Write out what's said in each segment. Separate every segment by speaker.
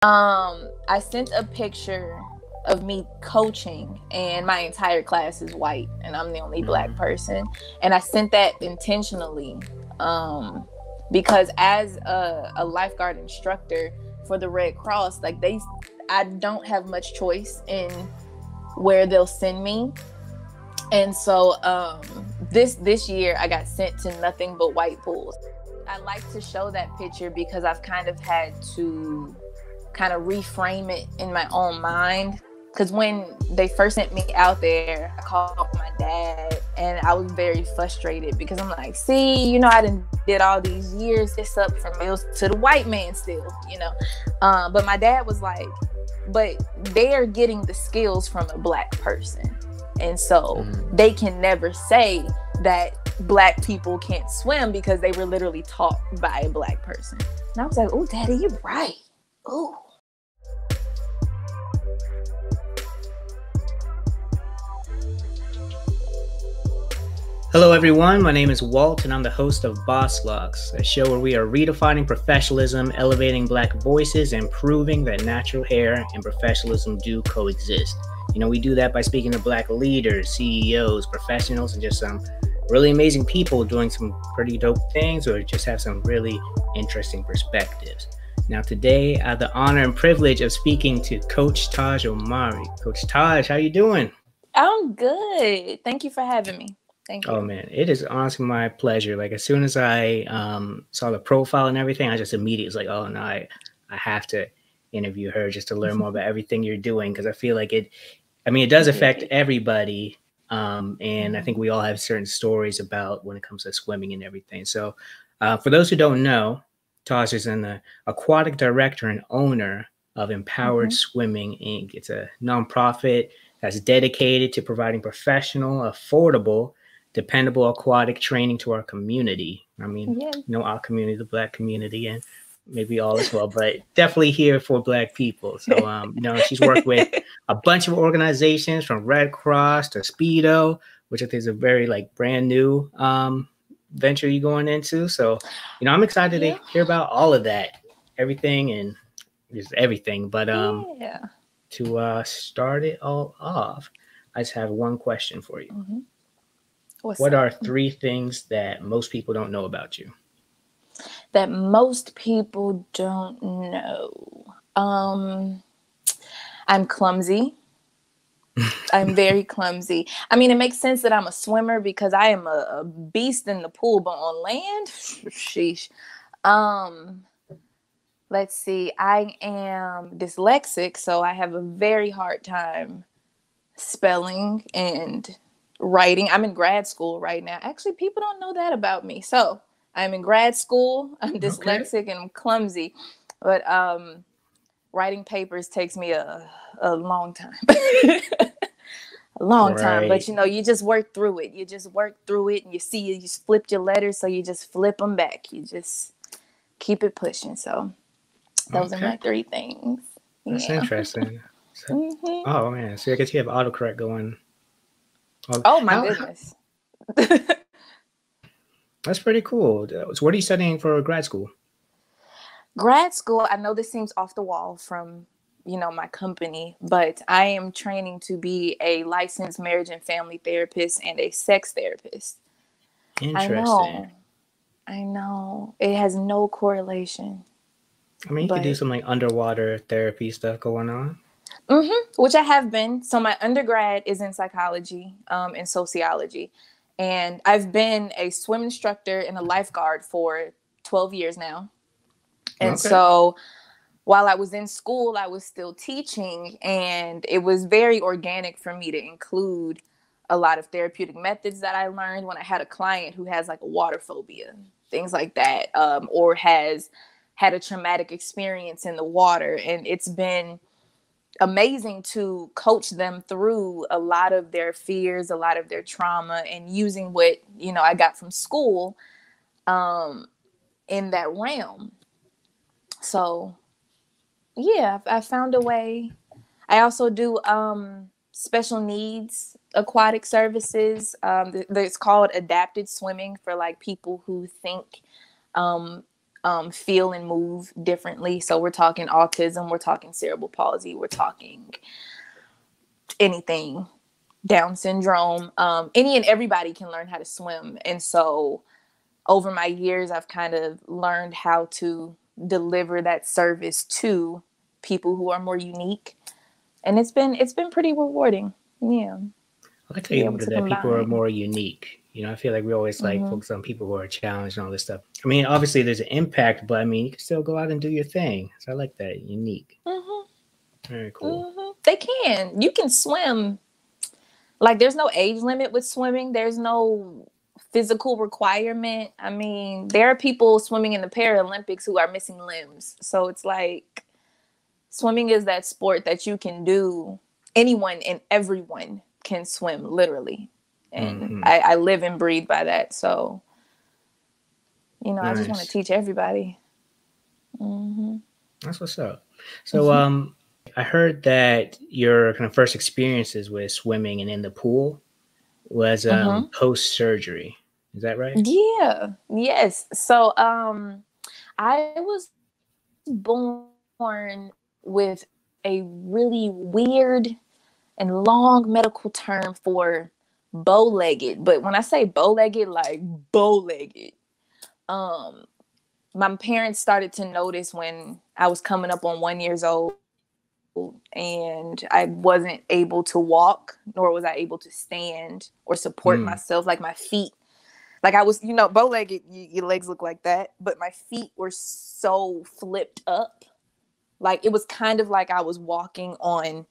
Speaker 1: I sent a picture of me coaching, and my entire class is white, and I'm the only black person. And I sent that intentionally, because as a lifeguard instructor for the Red Cross, like I don't have much choice in where they'll send me. And so this year I got sent to nothing but white pools. I like to show that picture because I've kind of had to kind of reframe it in my own mind. Because when they first sent me out there, I called my dad, and I was very frustrated because I'm like, see, I did all these years this up from meals to the white man still, but my dad was like, but they're getting the skills from a black person. And so they can never say that black people can't swim because they were literally taught by a black person. And I was like, oh, Daddy, you're right. Oh.
Speaker 2: Hello everyone, my name is Walt and I'm the host of BossLocks, a show where we are redefining professionalism, elevating black voices, and proving that natural hair and professionalism do coexist. We do that by speaking to black leaders, CEOs, professionals, and just some really amazing people doing some pretty dope things or just have some really interesting perspectives. Now today, I have the honor and privilege of speaking to Coach Taj Omari. Coach Taj, how you doing?
Speaker 1: I'm good. Thank you for having me. Thank you.
Speaker 2: Oh man, it is honestly my pleasure. Like as soon as I saw the profile and everything, I just immediately was like, oh no, I have to interview her just to learn more about everything you're doing, because I feel like it does affect everybody. And I think we all have certain stories about when it comes to swimming and everything. So for those who don't know, Taj is an aquatic director and owner of Empowered Swimming, Inc. It's a nonprofit that's dedicated to providing professional, affordable, dependable aquatic training to our community. Our community, the black community, and maybe all as well, but definitely here for black people. So, she's worked with a bunch of organizations from Red Cross to Speedo, which I think is a very brand new venture you're going into. So, I'm excited to hear about all of that, everything and just everything. But to start it all off, I just have one question for you. What are 3 things that most people don't know about you?
Speaker 1: That most people don't know. I'm clumsy. I'm very clumsy. It makes sense that I'm a swimmer because I am a beast in the pool, but on land, sheesh. Let's see. I am dyslexic, so I have a very hard time spelling and writing. I'm in grad school right now. Actually, people don't know that about me. So I'm in grad school. I'm dyslexic and I'm clumsy, but writing papers takes me a long time. A long time, but you just work through it. You just work through it, and you just flipped your letters, so you just flip them back. You just keep it pushing. So those are my 3 things.
Speaker 2: That's interesting. So, oh man, so I guess you have autocorrect going.
Speaker 1: Oh my goodness.
Speaker 2: That's pretty cool. So what are you studying for grad school?
Speaker 1: Grad school, I know this seems off the wall from, my company, but I am training to be a licensed marriage and family therapist and a sex therapist.
Speaker 2: Interesting.
Speaker 1: I know. It has no correlation.
Speaker 2: You could do some underwater therapy stuff going on.
Speaker 1: Which I have been. So my undergrad is in psychology and sociology. And I've been a swim instructor and a lifeguard for 12 years now. And so while I was in school, I was still teaching. And it was very organic for me to include a lot of therapeutic methods that I learned when I had a client who has a water phobia, things like that, or has had a traumatic experience in the water. And it's been amazing to coach them through a lot of their fears, a lot of their trauma, and using what, I got from school in that realm. So, I found a way. I also do special needs aquatic services. It's called adapted swimming for people who think feel and move differently. So we're talking autism, we're talking cerebral palsy, we're talking anything, Down syndrome. Any and everybody can learn how to swim. And so over my years, I've kind of learned how to deliver that service to people who are more unique. And it's been pretty rewarding. Yeah.
Speaker 2: I like that people are more unique. You know, I feel like we always like focus on people who are challenged and all this stuff. I mean, obviously there's an impact, but I mean, you can still go out and do your thing. So I like that. Unique. Very cool.
Speaker 1: They can. You can swim. Like, there's no age limit with swimming. There's no physical requirement. I mean, there are people swimming in the Paralympics who are missing limbs. So it's like, swimming is that sport that you can do. Anyone and everyone can swim, literally. And I live and breathe by that. So, you know, nice. I just want to teach everybody.
Speaker 2: That's what's up. So I heard that your kind of first experiences with swimming and in the pool was post-surgery. Is that right?
Speaker 1: Yeah. Yes. So I was born with a really weird and long medical term for bow-legged. But when I say bow-legged, like bow-legged. My parents started to notice when I was coming up on 1 year old and I wasn't able to walk, nor was I able to stand or support myself. Like, my feet, like I was, you know, bow-legged, your legs look like that, but my feet were so flipped up. Like, it was kind of like I was walking on,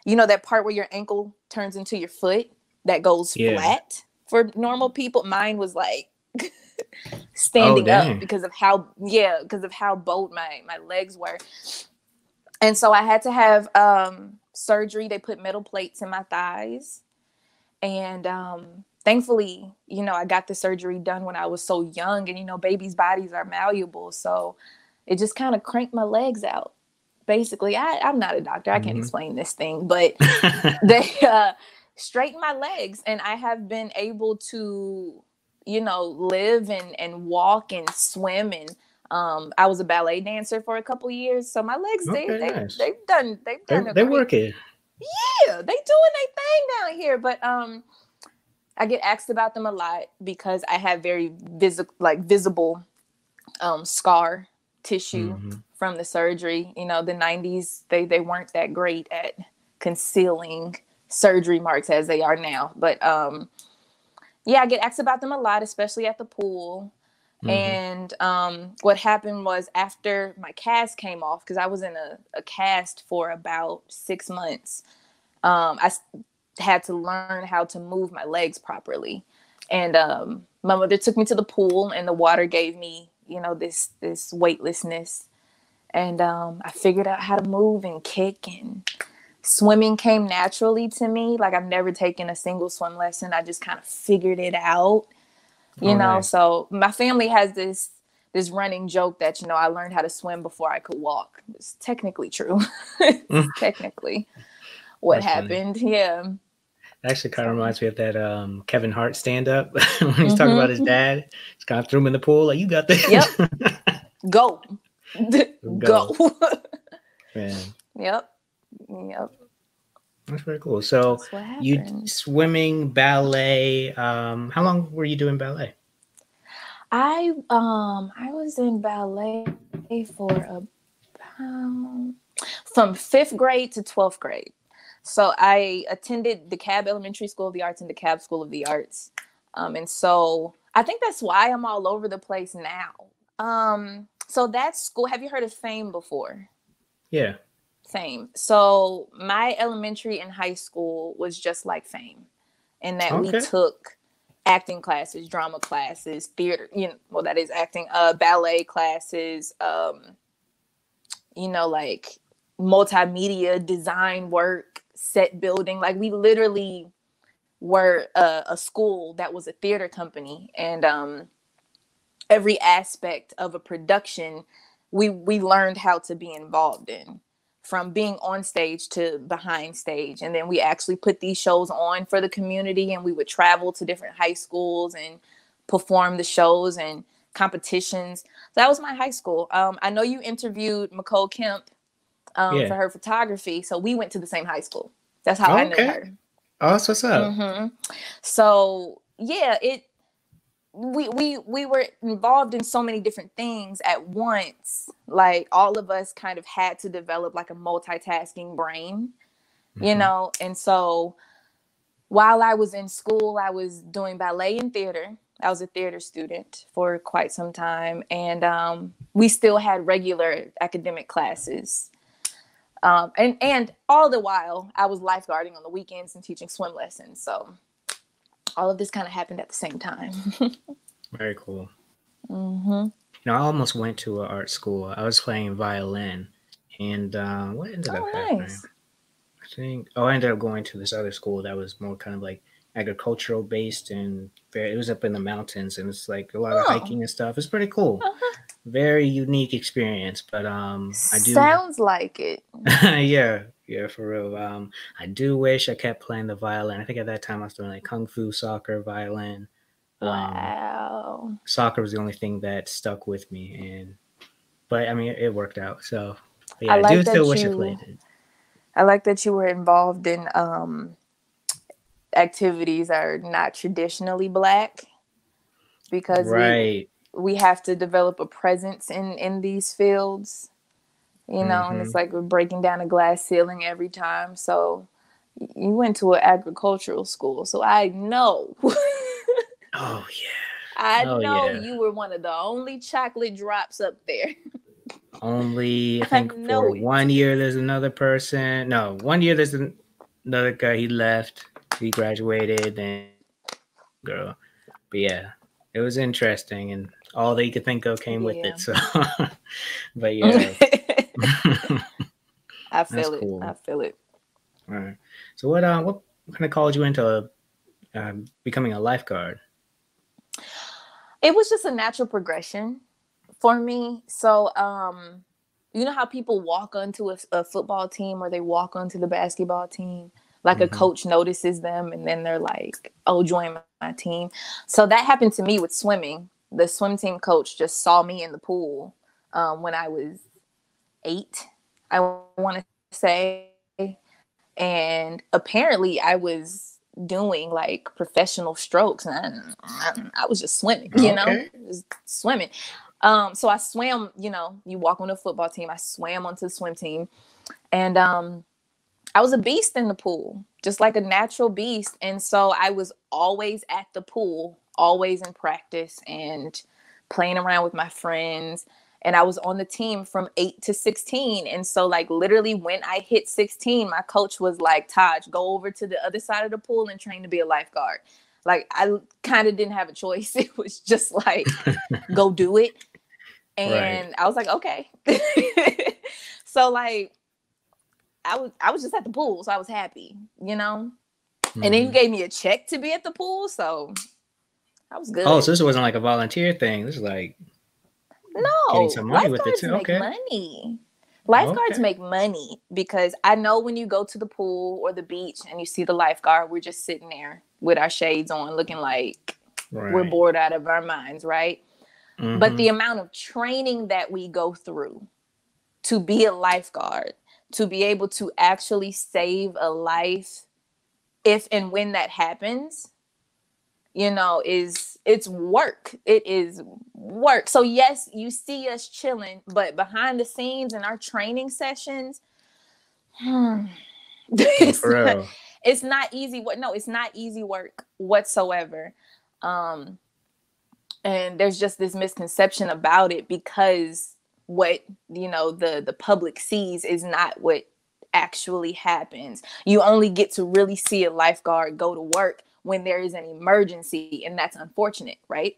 Speaker 1: you know, that part where your ankle turns into your foot that goes flat for normal people. Mine was like standing up because of how bowed my legs were. And so I had to have surgery. They put metal plates in my thighs. And thankfully, you know, I got the surgery done when I was so young. And, you know, babies' bodies are malleable. So it just kind of cranked my legs out. Basically, I'm not a doctor. I can't explain this thing. But they straightened my legs. And I have been able to, you know, live and walk and swim. And I was a ballet dancer for a couple years. So my legs, they've done
Speaker 2: they're working.
Speaker 1: Yeah, they doing their thing down here. But I get asked about them a lot because I have very visible scar tissue from the surgery. You know, the 90s, they weren't that great at concealing surgery marks as they are now. But yeah, I get asked about them a lot, especially at the pool. And what happened was, after my cast came off, because I was in a cast for about 6 months, I had to learn how to move my legs properly. And my mother took me to the pool, and the water gave me, you know, this weightlessness. And I figured out how to move and kick, and swimming came naturally to me. Like, I've never taken a single swim lesson. I just kind of figured it out, you know. Nice. So my family has this running joke that, you know, I learned how to swim before I could walk. It's technically true. It's technically what That's happened. Funny. Yeah.
Speaker 2: It actually kind of reminds me of that Kevin Hart stand-up when he's talking about his dad. He's kind of threw him in the pool. Like, you got this.
Speaker 1: Yep. Go. Go.
Speaker 2: Man.
Speaker 1: Yep.
Speaker 2: That's very cool. So you swimming, ballet. How long were you doing ballet?
Speaker 1: I was in ballet for about from 5th grade to 12th grade. So I attended DeKalb Elementary School of the Arts and DeKalb School of the Arts. And so I think that's why I'm all over the place now. So that school, have you heard of FAME before?
Speaker 2: Yeah.
Speaker 1: FAME. So my elementary and high school was just like FAME, in that we took acting classes, drama classes, theater, you know, well, that is acting, ballet classes, you know, like multimedia design work, set building. Like, we literally were a school that was a theater company, and every aspect of a production we learned how to be involved in, from being on stage to behind stage. And then we actually put these shows on for the community, and we would travel to different high schools and perform the shows. And competitions. So that was my high school. I know you interviewed McCole Kemp for
Speaker 2: Yeah.
Speaker 1: her photography. So we went to the same high school. That's how I knew
Speaker 2: Okay.
Speaker 1: her.
Speaker 2: Oh, that's what's up.
Speaker 1: So yeah, we were involved in so many different things at once. Like all of us kind of had to develop like a multitasking brain, you know? And so while I was in school, I was doing ballet and theater. I was a theater student for quite some time. And we still had regular academic classes. And all the while, I was lifeguarding on the weekends and teaching swim lessons. So all of this kind of happened at the same time.
Speaker 2: Very cool. I almost went to an art school. I was playing violin, and what ended up happening?
Speaker 1: Nice.
Speaker 2: I ended up going to this other school that was more kind of like agricultural based, and it was up in the mountains, and it's like a lot of hiking and stuff. It's pretty cool. Very unique experience, but I do.
Speaker 1: Sounds like it.
Speaker 2: Yeah, for real. I do wish I kept playing the violin. I think at that time I was doing like kung fu, soccer, violin.
Speaker 1: Wow.
Speaker 2: Soccer was the only thing that stuck with me, but I mean it worked out. So yeah,
Speaker 1: I
Speaker 2: do still wish I played it.
Speaker 1: I like that you were involved in activities that are not traditionally Black, because we have to develop a presence in these fields, you know, and it's like we're breaking down a glass ceiling every time. So you went to an agricultural school, so I know.
Speaker 2: Oh yeah.
Speaker 1: I know you were one of the only chocolate drops up there.
Speaker 2: Only, I think for 1 year there's another person. No, 1 year there's another guy. He left. He graduated. Then girl, but yeah, it was interesting, and all that you could think of came with it. So, but yeah,
Speaker 1: I feel it. Cool. I feel it.
Speaker 2: All right. So what kind of called you into becoming a lifeguard?
Speaker 1: It was just a natural progression for me. So, you know how people walk onto a football team or they walk onto the basketball team? Like a coach notices them and then they're like, oh, join my team. So that happened to me with swimming. The swim team coach just saw me in the pool when I was 8, I want to say. And apparently I was doing like professional strokes, and I was just swimming, you know, just swimming. So I swam, you know, you walk on a football team. I swam onto the swim team, and I was a beast in the pool, just like a natural beast. And so I was always at the pool, always in practice and playing around with my friends. And I was on the team from 8 to 16. And so like literally when I hit 16, my coach was like, Taj, go over to the other side of the pool and train to be a lifeguard. Like I kind of didn't have a choice. It was just like, go do it. And I was like, okay. So like, I was just at the pool. So I was happy, you know? And then you gave me a check to be at the pool. So I was good.
Speaker 2: Oh, so this wasn't like a volunteer thing. This is like,
Speaker 1: no,
Speaker 2: some money with it too.
Speaker 1: Make money. Lifeguards make money because I know when you go to the pool or the beach and you see the lifeguard, we're just sitting there with our shades on looking like we're bored out of our minds, right? But the amount of training that we go through to be a lifeguard, to be able to actually save a life if and when that happens, you know, it's work. It is work. So yes, you see us chilling, but behind the scenes in our training sessions, it's not easy work. No, it's not easy work whatsoever. And there's just this misconception about it because what, you know, the public sees is not what actually happens. You only get to really see a lifeguard go to work when there is an emergency, and that's unfortunate, right?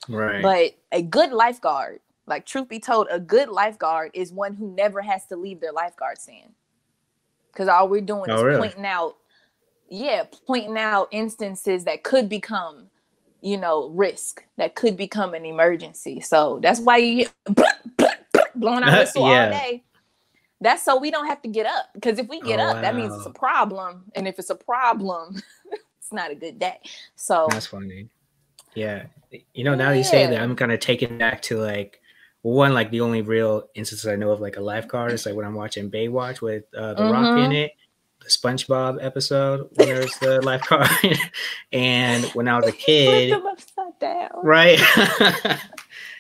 Speaker 1: But a good lifeguard, like truth be told, a good lifeguard is one who never has to leave their lifeguard stand. Because all we're doing is pointing out instances that could become, you know, risk, that could become an emergency. So that's why you blowing our whistle all day. That's so we don't have to get up. Because if we get up, that means it's a problem. And if it's a problem, it's not a good day. So
Speaker 2: that's funny. Yeah. Now that you say that,
Speaker 1: Yeah.
Speaker 2: I'm kind of taken back to like one, like the only real instance I know of like a lifeguard is like when I'm watching Baywatch with The Rock in
Speaker 1: Mm-hmm.
Speaker 2: it, the SpongeBob episode when there's the lifeguard, and when I was a
Speaker 1: He flipped
Speaker 2: kid,
Speaker 1: them upside down.
Speaker 2: right?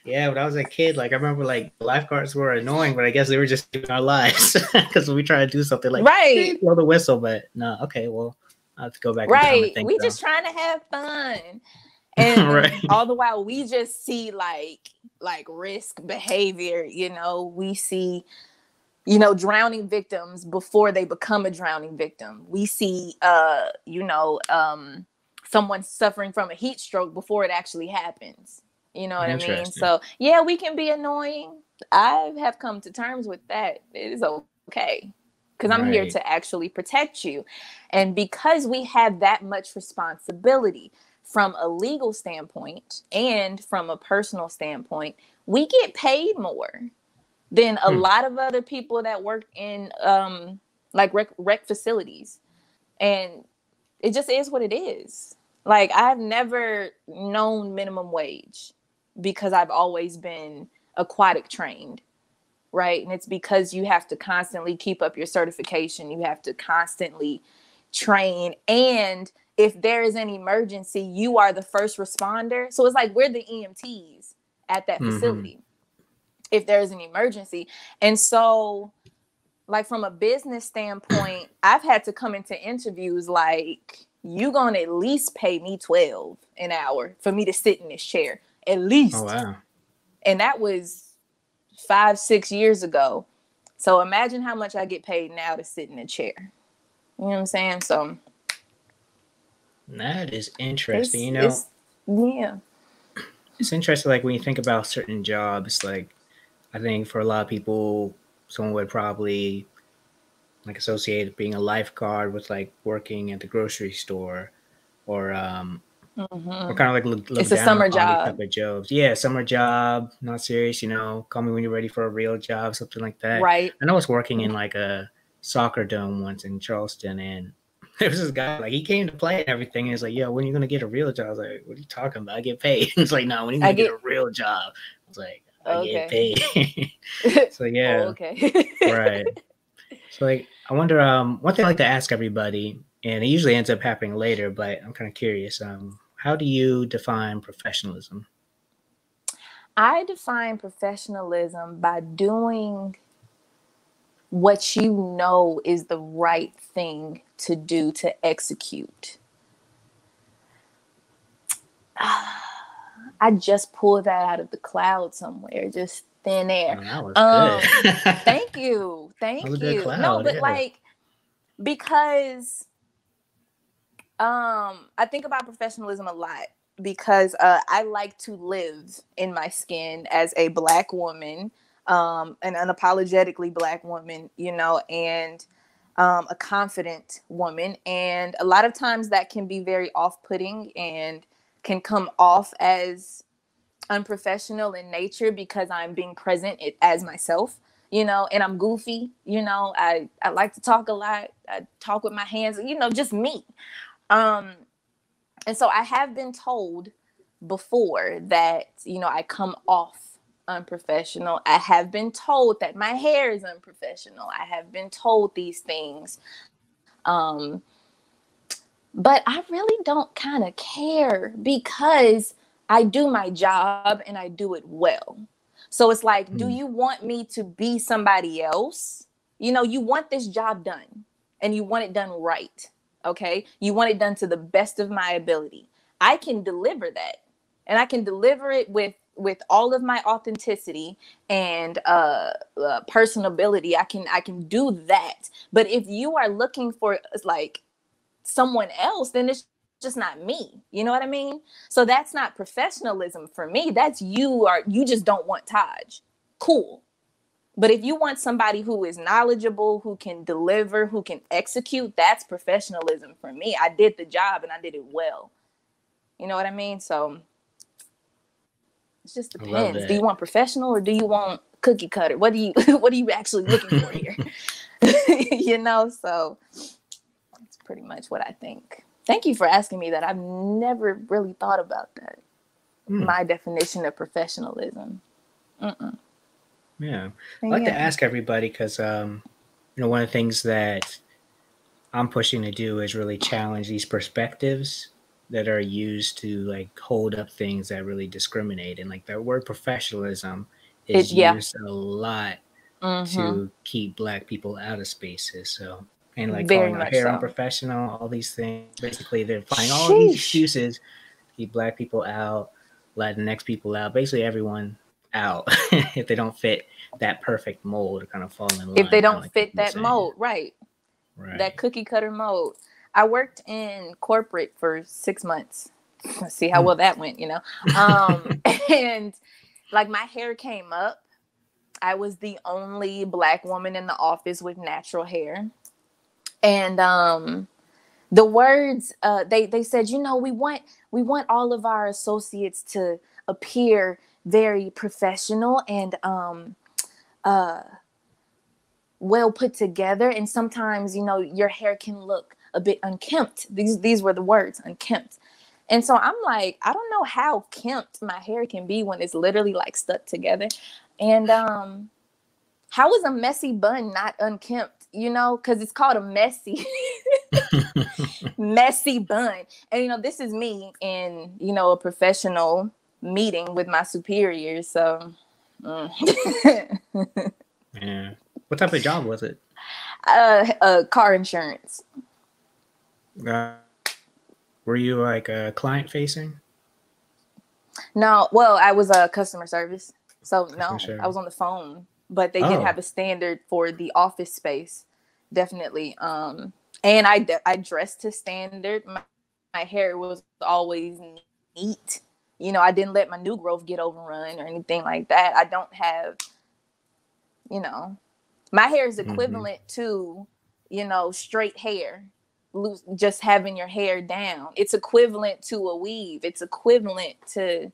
Speaker 2: Yeah, when I was a kid, like I remember like the lifeguards were annoying, but I guess they were just saving our lives because we try to do something like
Speaker 1: Right.
Speaker 2: blow the whistle, but no, okay, well I have to go back in time and
Speaker 1: Right.
Speaker 2: think
Speaker 1: We
Speaker 2: so.
Speaker 1: just trying to have fun. And
Speaker 2: Right.
Speaker 1: all the while we just see like risk behavior, we see drowning victims before they become a drowning victim. We see someone suffering from a heat stroke before it actually happens. You know what I mean?
Speaker 2: Interesting.
Speaker 1: So yeah, we can be annoying. I have come to terms with that. It is okay, because I'm here
Speaker 2: Right.
Speaker 1: to actually protect you. And because we have that much responsibility from a legal standpoint and from a personal standpoint, we get paid more than a lot of other people that work in like rec facilities. And it just is what it is. Like, I've never known minimum wage because I've always been aquatic trained, right? And it's because you have to constantly keep up your certification. You have to constantly train. And if there is an emergency, you are the first responder. So it's like we're the EMTs at that
Speaker 2: Mm-hmm.
Speaker 1: facility if there is an emergency. And so, like, from a business standpoint, I've had to come into interviews like, you gonna at least pay me 12 an hour for me to sit in this chair, at
Speaker 2: Oh
Speaker 1: least.
Speaker 2: wow.
Speaker 1: And that was 5-6 years ago. So imagine how much I get paid now to sit in a chair. You know what I'm saying? So
Speaker 2: That is interesting.
Speaker 1: it's yeah.
Speaker 2: It's interesting like when you think about certain jobs, like I think for a lot of people, someone would probably like associate being a lifeguard with like working at the grocery store or or kind of like look
Speaker 1: It's a
Speaker 2: down
Speaker 1: summer
Speaker 2: upon these type
Speaker 1: job.
Speaker 2: of jobs. Yeah, summer job, not serious, call me when you're ready for a real job, something like that.
Speaker 1: Right.
Speaker 2: I know I was working in like a soccer dome once in Charleston, and there was this guy, like he came to play and everything, and he's like, yo, when are you gonna get a real job? I was like, what are you talking about? I get paid. It's like, no, when are you
Speaker 1: I
Speaker 2: gonna get
Speaker 1: get
Speaker 2: a real job? I was like, I get
Speaker 1: okay.
Speaker 2: paid. So
Speaker 1: Oh,
Speaker 2: yeah,
Speaker 1: okay.
Speaker 2: right. So like I wonder, one thing I like to ask everybody, and it usually ends up happening later, but I'm kind of curious, how do you define professionalism?
Speaker 1: I define professionalism by doing what you know is the right thing to do to execute. I just pulled that out of the cloud somewhere, just thin air.
Speaker 2: Oh, that was good. That
Speaker 1: Thank you.
Speaker 2: was a
Speaker 1: Thank
Speaker 2: good
Speaker 1: you. No,
Speaker 2: cloud,
Speaker 1: but
Speaker 2: yeah.
Speaker 1: like, because I think about professionalism a lot because I like to live in my skin as a Black woman, an unapologetically Black woman, and a confident woman. And a lot of times that can be very off-putting and can come off as unprofessional in nature because I'm being present as myself, and I'm goofy, I like to talk a lot. I talk with my hands, just me. Um, and so I have been told before that, I come off unprofessional. I have been told that my hair is unprofessional. I have been told these things. But I really don't kind of care because I do my job and I do it well. So it's like, do
Speaker 2: Mm.
Speaker 1: you want me to be somebody else? You want this job done and you want it done right. Okay. You want it done to the best of my ability. I can deliver that, and I can deliver it with all of my authenticity and personability. I can do that. But if you are looking for like someone else, then it's just not me. You know what I mean? So that's not professionalism for me. That's you just don't want Taj. Cool. But if you want somebody who is knowledgeable, who can deliver, who can execute, that's professionalism for me. I did the job and I did it well. You know what I mean? So it just
Speaker 2: I love
Speaker 1: depends. Do you
Speaker 2: that.
Speaker 1: want professional or do you want cookie cutter? What do you what are you actually looking for here? So that's pretty much what I think. Thank you for asking me that. I've never really thought about that.
Speaker 2: Hmm.
Speaker 1: my definition of professionalism.
Speaker 2: Yeah. I like to
Speaker 1: Yeah.
Speaker 2: ask everybody because, one of the things that I'm pushing to do is really challenge these perspectives that are used to like hold up things that really discriminate. And like the word professionalism is
Speaker 1: Yeah.
Speaker 2: used a lot
Speaker 1: Mm-hmm.
Speaker 2: to keep Black people out of spaces. So, and like
Speaker 1: Very
Speaker 2: calling our
Speaker 1: much
Speaker 2: hair
Speaker 1: so.
Speaker 2: unprofessional, all these things. Basically, they're finding all these
Speaker 1: Sheesh.
Speaker 2: excuses to keep Black people out, Latinx people out, basically everyone out if they don't fit that perfect mold or kind of fall in
Speaker 1: If they
Speaker 2: line, kind of
Speaker 1: don't
Speaker 2: like
Speaker 1: fit
Speaker 2: you were
Speaker 1: that
Speaker 2: saying.
Speaker 1: mold, right? That
Speaker 2: Right.
Speaker 1: cookie cutter mold. I worked in corporate for 6 months. Let's see how
Speaker 2: Hmm.
Speaker 1: well that went, Um, and like my hair came up. I was the only Black woman in the office with natural hair. And the words they said, we want all of our associates to appear very professional and well put together, and sometimes your hair can look a bit unkempt. These were the words, unkempt. And so I'm like, I don't know how kempt my hair can be when it's literally like stuck together. And how is a messy bun not unkempt, because it's called a messy messy bun. And this is me in a professional meeting with my superiors. So
Speaker 2: Yeah. What type of job was it?
Speaker 1: car insurance.
Speaker 2: Uh, were you like client facing?
Speaker 1: No, well, I was a customer service. So
Speaker 2: Customer
Speaker 1: no, I was
Speaker 2: service.
Speaker 1: on the phone, but they did
Speaker 2: Oh,
Speaker 1: have a standard for the office space, definitely. And I dressed to standard. My hair was always neat. I didn't let my new growth get overrun or anything like that. I don't have, you know, my hair is
Speaker 2: hmm,
Speaker 1: equivalent to, straight hair, loose, just having your hair down. It's equivalent to a weave. It's equivalent to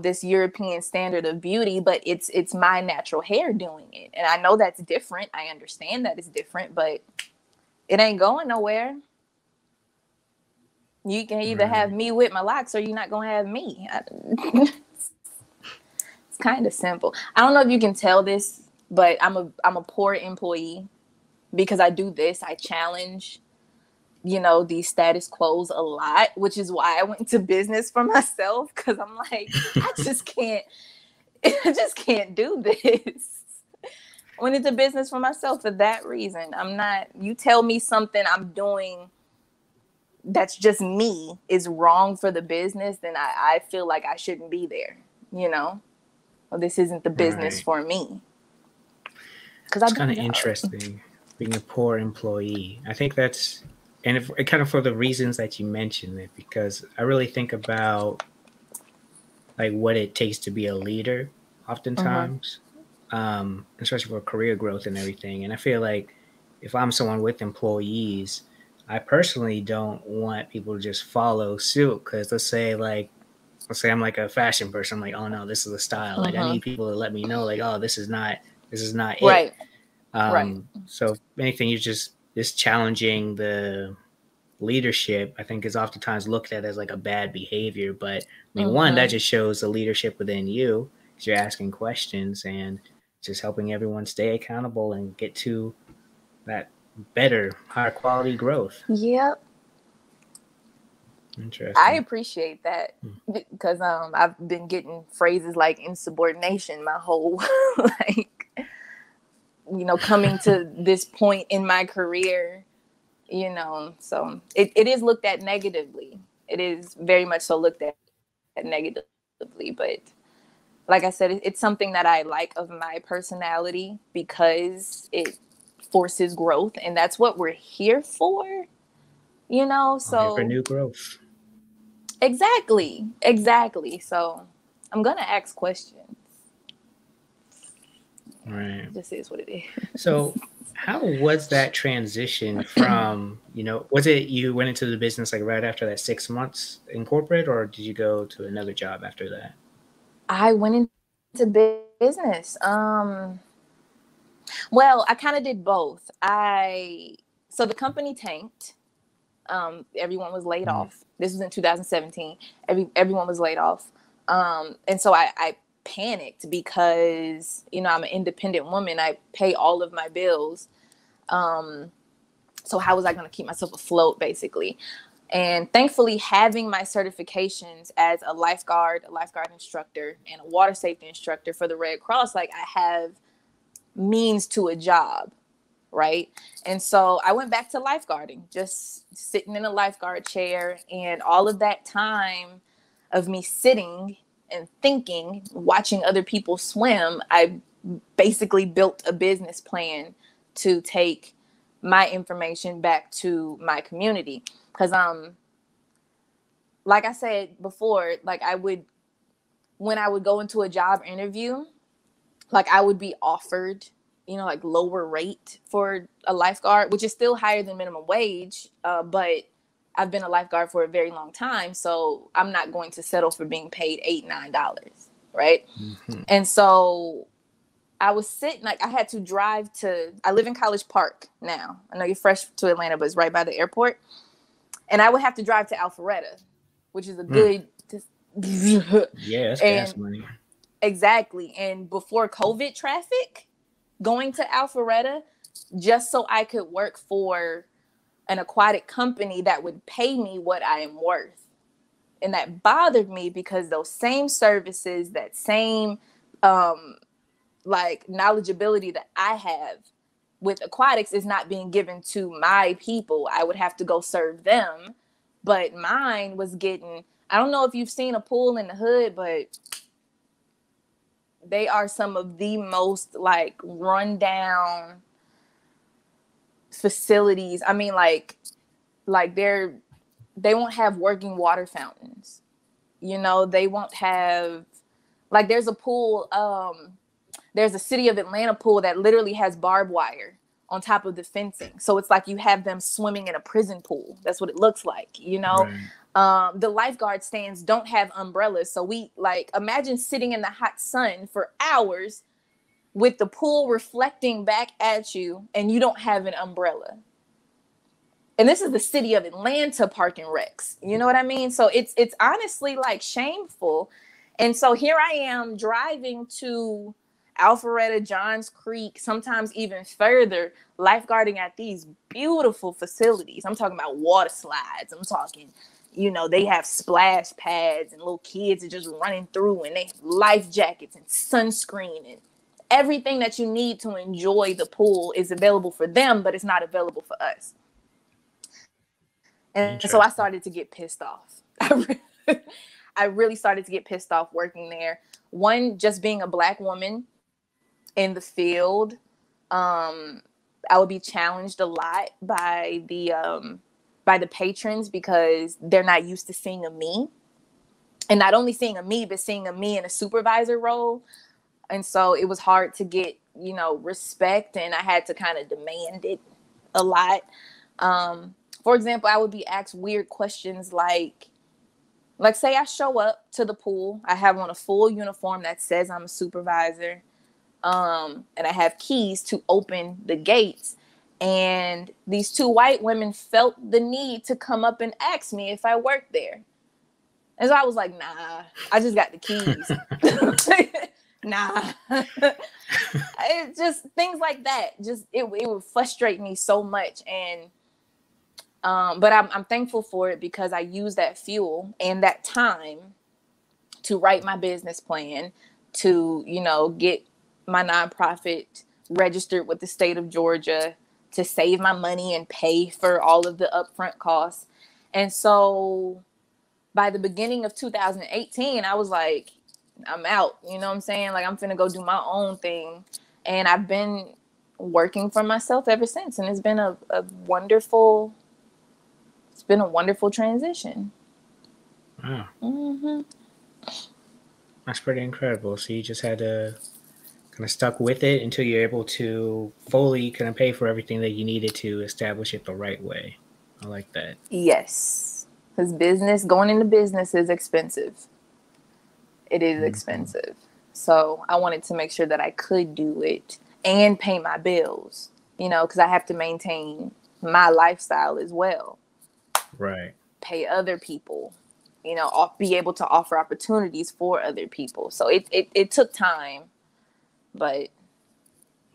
Speaker 1: this European standard of beauty, but it's my natural hair doing it. And I know that's different. I understand that it's different, but it ain't going nowhere. You can either have
Speaker 2: right.
Speaker 1: me with my locks or you're not gonna have me. It's kind of simple. I don't know if you can tell this, but I'm a poor employee because I do this. I challenge these status quos a lot, which is why I went into business for myself, because I'm like, I just can't I just can't do this. Went into business for myself for that reason. I'm not, you tell me something I'm doing that's just me is wrong for the business, then I feel like I shouldn't be there, Well, this isn't the business
Speaker 2: Right.
Speaker 1: for me because I
Speaker 2: It's kind
Speaker 1: don't
Speaker 2: of
Speaker 1: know.
Speaker 2: interesting being a poor employee. I think that's, and if, kind of for the reasons that you mentioned it, because I really think about like what it takes to be a leader
Speaker 1: Mm-hmm.
Speaker 2: oftentimes, especially for career growth and everything. And I feel like if I'm someone with employees, I personally don't want people to just follow suit. Because let's say I'm like a fashion person. I'm like, oh no, this is the style. Like I
Speaker 1: Mm-hmm.
Speaker 2: need people to let me know, like, oh, this is not it.
Speaker 1: Right. Right.
Speaker 2: So if anything, you're just challenging the leadership, I think is oftentimes looked at as like a bad behavior. But I mean, one, that
Speaker 1: Mm-hmm.
Speaker 2: just shows the leadership within you because you're asking questions and just helping everyone stay accountable and get to that better, higher quality growth.
Speaker 1: Yep. I
Speaker 2: Interesting.
Speaker 1: appreciate that because I've been getting phrases like insubordination my whole like coming to this point in my career, so it is looked at negatively. It is very much so looked at negatively, but like I said, it's something that I like of my personality because it forces growth, and that's what we're here for,
Speaker 2: All here for
Speaker 1: so
Speaker 2: new growth.
Speaker 1: exactly. So I'm gonna ask questions.
Speaker 2: Right.
Speaker 1: This is what it is.
Speaker 2: So how was that transition from, was it you went into the business like right after that 6 months in corporate, or did you go to another job after that?
Speaker 1: I went into business. Well, I kind of did both. So the company tanked. Everyone was laid off. This was in 2017. Everyone was laid off. And so I panicked because, you know, I'm an independent woman. I pay all of my bills. So how was I going to keep myself afloat, basically? And thankfully, having my certifications as a lifeguard instructor, and a water safety instructor for the Red Cross, like, I have means to a job, right? And so I went back to lifeguarding, just sitting in a lifeguard chair. And all of that time of me sitting and thinking, watching other people swim, I basically built a business plan to take my information back to my community. Because like I said before, like, when I would go into a job interview, like, I would be offered, you know, like, lower rate for a lifeguard, which is still higher than minimum wage, but I've been a lifeguard for a very long time, so I'm not going to settle for being paid $8-9, right? Mm-hmm. And so I was sitting, like, I had to drive I live in College Park now. I know you're fresh to Atlanta, but it's right by the airport. And I would have to drive to Alpharetta, which is a good...
Speaker 2: Yeah, that's gas money.
Speaker 1: Exactly. And before COVID traffic, going to Alpharetta just so I could work for an aquatic company that would pay me what I am worth. And that bothered me because those same services, that same like knowledgeability that I have with aquatics is not being given to my people. I would have to go serve them. But mine was getting, I don't know if you've seen a pool in the hood, but they are some of the most, like, rundown facilities. I mean, like they won't have working water fountains. You know, they won't have, like, there's a pool, there's a City of Atlanta pool that literally has barbed wire on top of the fencing. So it's like you have them swimming in a prison pool. That's what it looks like, you know? Right. The lifeguard stands don't have umbrellas. So we, like, imagine sitting in the hot sun for hours with the pool reflecting back at you and you don't have an umbrella. And this is the City of Atlanta Park and Recs. You know what I mean? So it's honestly, like, shameful. And so here I am driving to Alpharetta, Johns Creek, sometimes even further, lifeguarding at these beautiful facilities. I'm talking about water slides. I'm talking, you know, they have splash pads and little kids are just running through, and they have life jackets and sunscreen, and everything that you need to enjoy the pool is available for them, but it's not available for us. And so I started to get pissed off. I really started to get pissed off working there. One, just being a Black woman in the field, I would be challenged a lot by the patrons because they're not used to seeing a me. And not only seeing a me, but seeing a me in a supervisor role. And so it was hard to get, you know, respect, and I had to kind of demand it a lot. For example, I would be asked weird questions like say I show up to the pool, I have on a full uniform that says I'm a supervisor, and I have keys to open the gates. And these two white women felt the need to come up and ask me if I worked there. And so I was like, nah, I just got the keys. Nah. It's just things like that. Just it would frustrate me so much. And but I'm thankful for it because I use that fuel and that time to write my business plan, to, you know, get my nonprofit registered with the state of Georgia, to save my money and pay for all of the upfront costs. And so by the beginning of 2018, I was like, I'm out. You know what I'm saying? Like, I'm finna go do my own thing. And I've been working for myself ever since. And it's been a wonderful transition.
Speaker 2: Wow. Mm-hmm. That's pretty incredible. So you just had to kind of stuck with it until you're able to fully kind of pay for everything that you needed to establish it the right way. I like that.
Speaker 1: Yes. Because going into business is expensive. It is expensive. So I wanted to make sure that I could do it and pay my bills, you know, because I have to maintain my lifestyle as well.
Speaker 2: Right.
Speaker 1: pay other people, be able to offer opportunities for other people. So it took time, but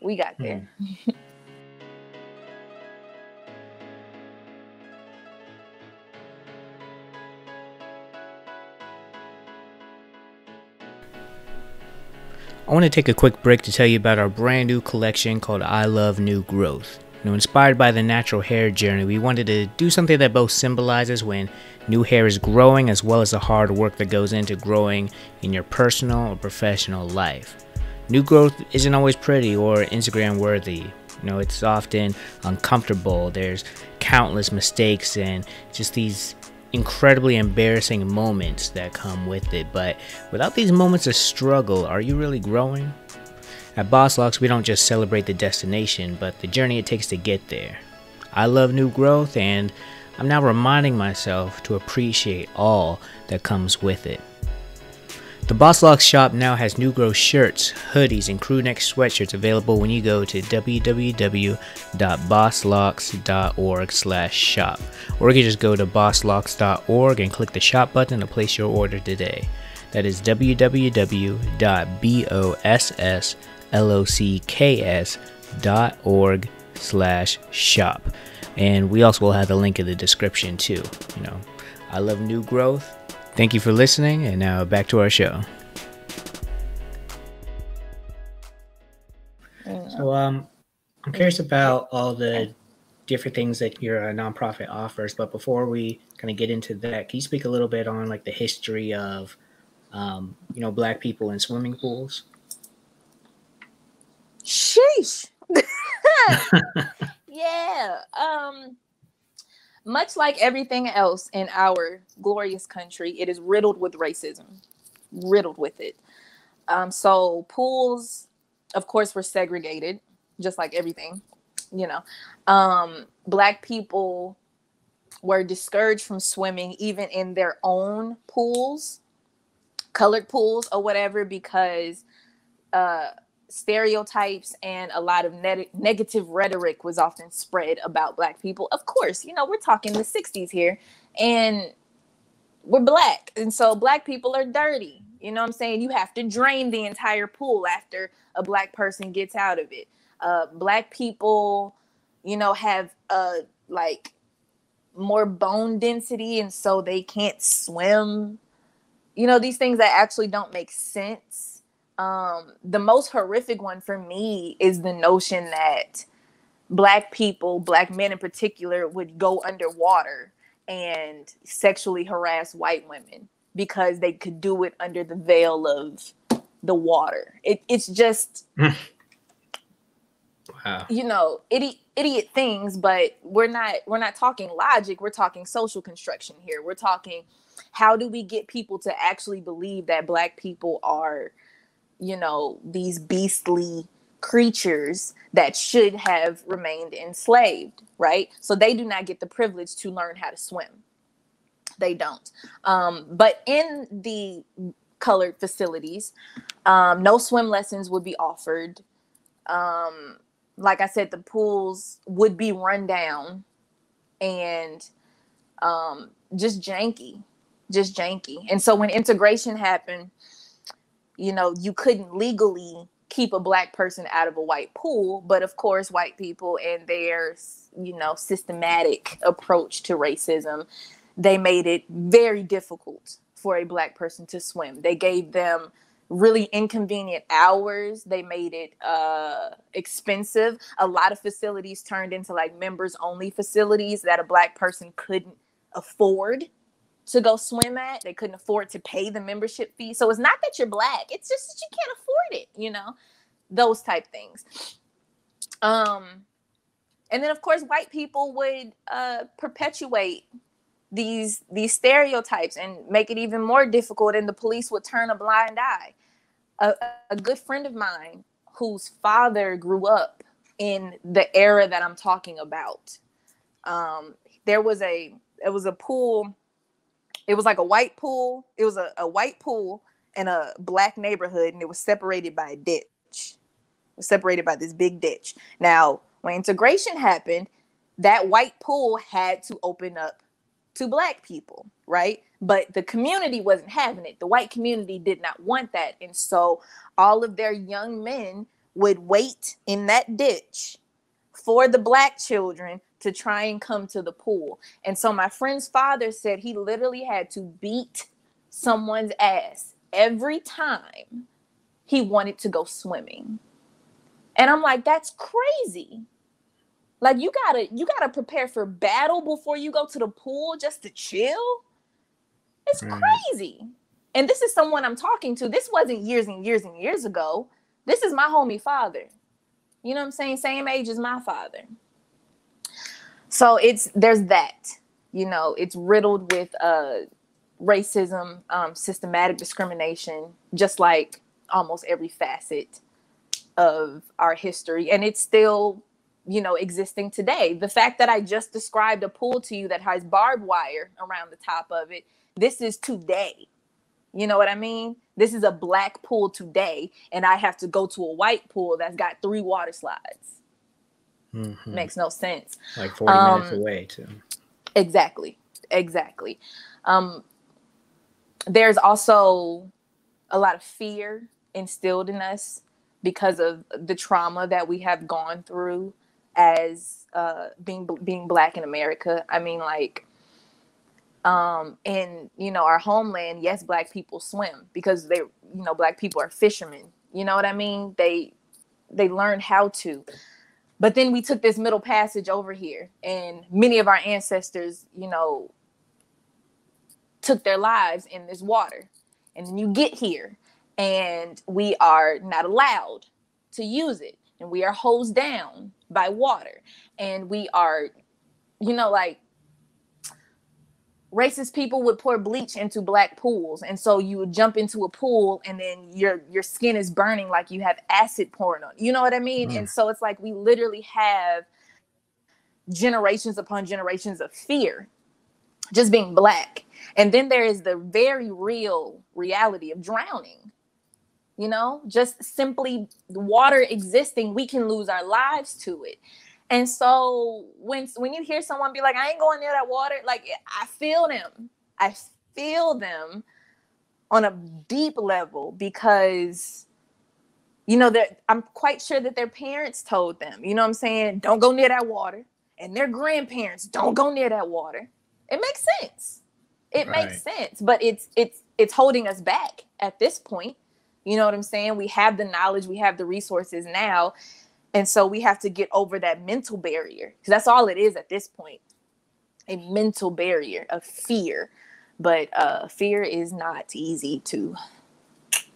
Speaker 1: we got there.
Speaker 2: I want to take a quick break to tell you about our brand new collection called I Love New Growth. Inspired by the natural hair journey, we wanted to do something that both symbolizes when new hair is growing as well as the hard work that goes into growing in your personal or professional life. New growth isn't always pretty or Instagram worthy. It's often uncomfortable. There's countless mistakes and just these incredibly embarrassing moments that come with it. But without these moments of struggle, are you really growing? At BossLocks, we don't just celebrate the destination, but the journey it takes to get there. I love new growth, and I'm now reminding myself to appreciate all that comes with it. The BossLocks shop now has new growth shirts, hoodies, and crew neck sweatshirts available when you go to www.bosslocks.org/shop. Or you can just go to bosslocks.org and click the shop button to place your order today. That is www.bosslocks.org/shop. And we also will have the link in the description too. I love new growth. Thank you for listening, and now back to our show. So, I'm curious about all the different things that your nonprofit offers, but before we kind of get into that, can you speak a little bit on like the history of, Black people in swimming pools?
Speaker 1: Sheesh. Yeah. Much like everything else in our glorious country, it is riddled with racism, riddled with it. So pools, of course, were segregated, just like everything, Black people were discouraged from swimming even in their own pools, colored pools or whatever, because stereotypes and a lot of negative rhetoric was often spread about Black people. Of course, we're talking the 60s here, and we're Black. And so Black people are dirty. You know what I'm saying? You have to drain the entire pool after a Black person gets out of it. Black people, have like more bone density, and so they can't swim. These things that actually don't make sense. The most horrific one for me is the notion that Black people, Black men in particular, would go underwater and sexually harass white women because they could do it under the veil of the water. It's just,
Speaker 2: wow.
Speaker 1: Idiot things, but we're not talking logic. We're talking social construction here. We're talking, how do we get people to actually believe that Black people are, these beastly creatures that should have remained enslaved, right? So they do not get the privilege to learn how to swim. They don't. But in the colored facilities, no swim lessons would be offered. Like I said, the pools would be run down and just janky. And so when integration happened, you couldn't legally keep a Black person out of a white pool. But of course, white people and their, systematic approach to racism, they made it very difficult for a Black person to swim. They gave them really inconvenient hours. They made it expensive. A lot of facilities turned into like members only facilities that a Black person couldn't afford to go swim at. They couldn't afford to pay the membership fee. So it's not that you're Black, it's just that you can't afford it, those type things. And then of course white people would perpetuate these stereotypes and make it even more difficult, and the police would turn a blind eye. A good friend of mine whose father grew up in the era that I'm talking about, it was a pool. It was like a white pool. It was a white pool in a Black neighborhood, and it was separated by a ditch. It was separated by this big ditch. Now, when integration happened, that white pool had to open up to Black people, right? But the community wasn't having it. The white community did not want that. And so all of their young men would wait in that ditch for the Black children to try and come to the pool. And so my friend's father said he literally had to beat someone's ass every time he wanted to go swimming. And I'm like, that's crazy. Like, you gotta prepare for battle before you go to the pool just to chill. It's crazy. And this is someone I'm talking to. This wasn't years and years and years ago. This is my homie father. You know what I'm saying? Same age as my father. So there's that, you know, it's riddled with racism, systematic discrimination, just like almost every facet of our history. And it's still, you know, existing today. The fact that I just described a pool to you that has barbed wire around the top of it, this is today. You know what I mean? This is a Black pool today, and I have to go to a white pool that's got 3 water slides. Mm-hmm. Makes no sense.
Speaker 2: Like 40 minutes away, too.
Speaker 1: Exactly. There's also a lot of fear instilled in us because of the trauma that we have gone through as being Black in America. I mean, like, in, you know, our homeland, yes, Black people swim because they, you know, Black people are fishermen. You know what I mean? They learned how to. But then we took this middle passage over here, and many of our ancestors, you know, took their lives in this water. And then you get here, and we are not allowed to use it. And we are hosed down by water. And we are, you know, like, racist people would pour bleach into Black pools. And so you would jump into a pool, and then your skin is burning like you have acid pouring on. You know what I mean? And so it's like we literally have generations upon generations of fear just being Black. And then there is the very real reality of drowning. You know, just simply water existing, we can lose our lives to it. And so when you hear someone be like, I ain't going near that water, like, I feel them. I feel them on a deep level because, you know, I'm quite sure that their parents told them, you know what I'm saying? Don't go near that water. And their grandparents, don't go near that water. It makes sense. It makes sense. But it's holding us back at this point. You know what I'm saying? We have the knowledge, we have the resources now. And so we have to get over that mental barrier, because that's all it is at this point, a mental barrier of fear. But fear is not easy to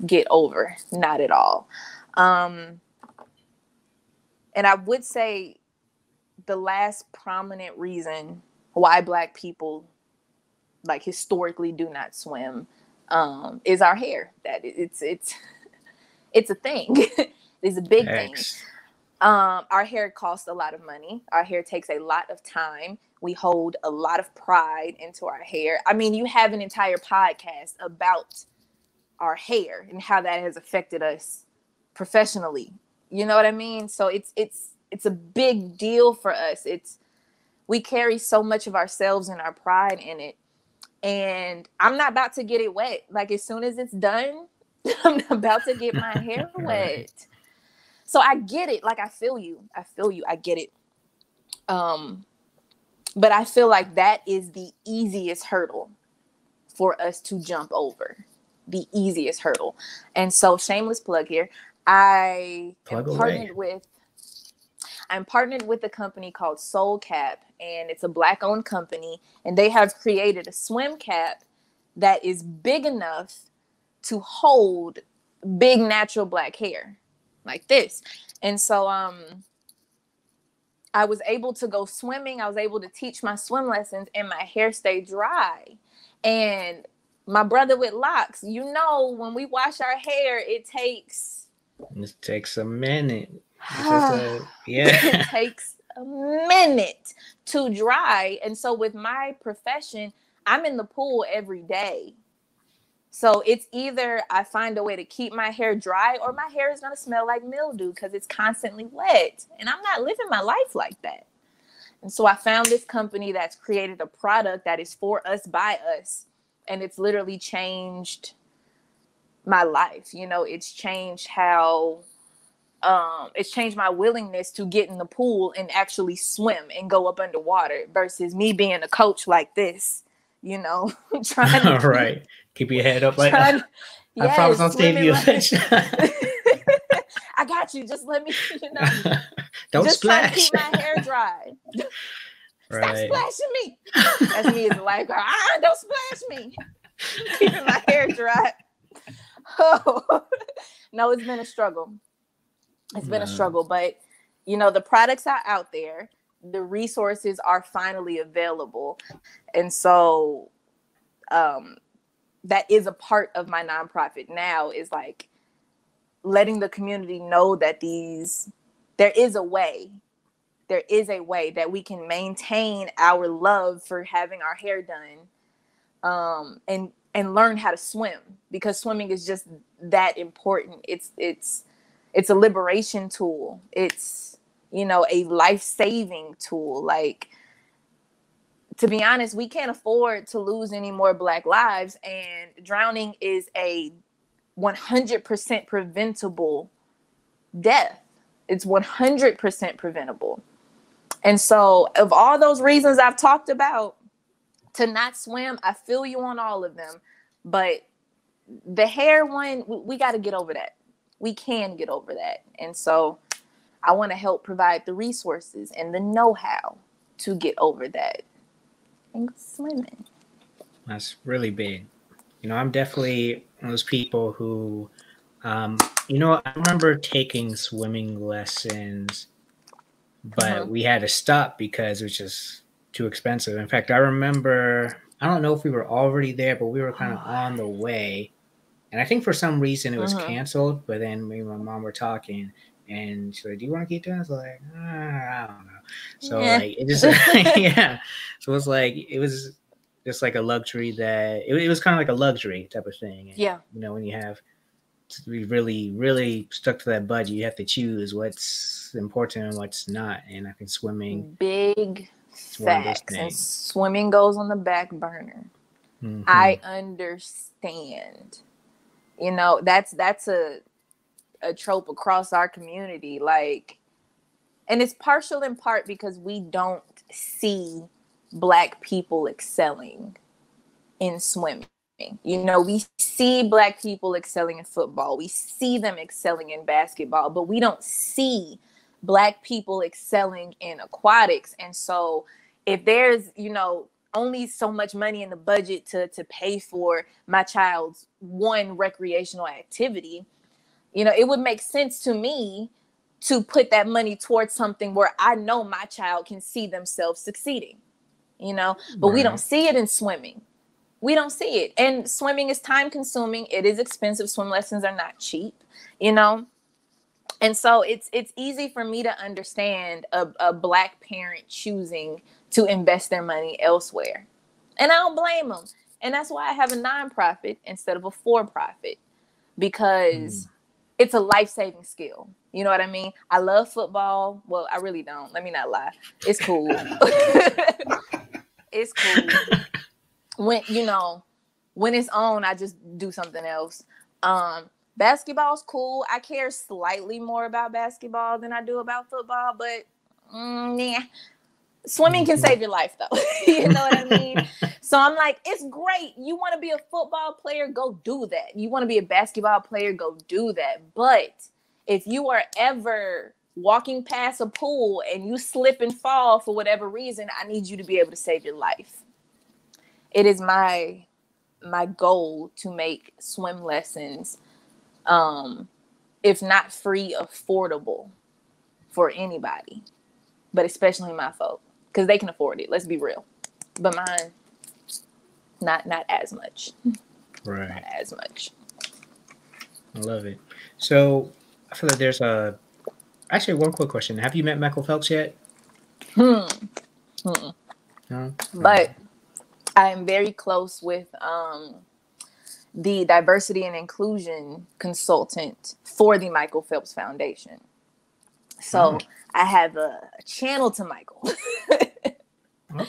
Speaker 1: get over, not at all. And I would say the last prominent reason why Black people, like, historically do not swim is our hair. That it's a thing. It's a big thing. Our hair costs a lot of money. Our hair takes a lot of time. We hold a lot of pride into our hair. I mean, you have an entire podcast about our hair and how that has affected us professionally. You know what I mean? So it's a big deal for us. We carry so much of ourselves and our pride in it. And I'm not about to get it wet. Like, as soon as it's done, I'm about to get my hair wet. So I get it. Like, I feel you. I get it. But I feel like that is the easiest hurdle for us to jump over. The easiest hurdle. And so, shameless plug here. I'm partnered with a company called Soul Cap, and it's a Black-owned company. And they have created a swim cap that is big enough to hold big natural Black hair. Like this. And so I was able to go swimming. I was able to teach my swim lessons, and my hair stayed dry. And my brother with locks, you know, when we wash our hair, it takes
Speaker 2: a minute.
Speaker 1: It takes a minute to dry. And so with my profession, I'm in the pool every day. So it's either I find a way to keep my hair dry, or my hair is going to smell like mildew because it's constantly wet. And I'm not living my life like that. And so I found this company that's created a product that is for us, by us. And it's literally changed my life. You know, it's changed how, it's changed my willingness to get in the pool and actually swim and go up underwater versus me being a coach like this, you know, trying to
Speaker 2: right. Keep your head up like,
Speaker 1: trying,
Speaker 2: I promise I'll save you a
Speaker 1: like,
Speaker 2: fish.
Speaker 1: I got you. Just let me, you know,
Speaker 2: don't
Speaker 1: just
Speaker 2: splash.
Speaker 1: trying to keep my hair dry.
Speaker 2: Right.
Speaker 1: Stop splashing me. That's me as a lifeguard. Don't splash me. Keeping my hair dry. Oh. No, it's been a struggle. It's been a struggle, but you know, the products are out there. The resources are finally available. And so that is a part of my nonprofit now, is like letting the community know that there is a way that we can maintain our love for having our hair done, and learn how to swim, because swimming is just that important. It's a liberation tool. It's, you know, a life-saving tool. Like, to be honest, we can't afford to lose any more Black lives, and drowning is a 100% preventable death. It's 100% preventable. And so, of all those reasons I've talked about to not swim, I feel you on all of them. But the hair one, we got to get over that. We can get over that. And so I want to help provide the resources and the know-how to get over that and swimming.
Speaker 2: That's really big. You know, I'm definitely one of those people who, you know, I remember taking swimming lessons, but we had to stop because it was just too expensive. In fact, I remember, I don't know if we were already there, but we were kind of on the way. And I think for some reason it was canceled, but then me and my mom were talking, and she's like, do you want to keep doing this? I was like, I don't know. So like, it just, yeah. So it was just like a luxury that, it was kind of like a luxury type of thing. And,
Speaker 1: yeah.
Speaker 2: You know, when you have to be really, really stuck to that budget, you have to choose what's important and what's not. And I think swimming.
Speaker 1: Big facts. And swimming goes on the back burner. Mm-hmm. I understand. You know, that's a trope across our community. Like, and it's partial in part because we don't see Black people excelling in swimming. You know, we see Black people excelling in football. We see them excelling in basketball, but we don't see Black people excelling in aquatics. And so if there's, you know, only so much money in the budget to pay for my child's one recreational activity, you know, it would make sense to me to put that money towards something where I know my child can see themselves succeeding, you know, but we don't see it in swimming. We don't see it. And swimming is time consuming. It is expensive. Swim lessons are not cheap, you know? And so it's easy for me to understand a Black parent choosing to invest their money elsewhere. And I don't blame them. And that's why I have a nonprofit instead of a for-profit, because it's a life-saving skill. You know what I mean? I love football. Well, I really don't. Let me not lie. It's cool. It's cool. When it's on, I just do something else. Basketball's cool. I care slightly more about basketball than I do about football, but yeah. Swimming can save your life, though. You know what I mean? So I'm like, it's great. You want to be a football player, go do that. You want to be a basketball player, go do that. But if you are ever walking past a pool and you slip and fall for whatever reason, I need you to be able to save your life. It is my goal to make swim lessons, if not free, affordable for anybody, but especially my folk, because they can afford it. Let's be real. But mine, not as much.
Speaker 2: Right.
Speaker 1: Not as much.
Speaker 2: I love it. So I feel like there's actually one quick question. Have you met Michael Phelps yet? No?
Speaker 1: But I am very close with the diversity and inclusion consultant for the Michael Phelps Foundation. So I have a channel to Michael.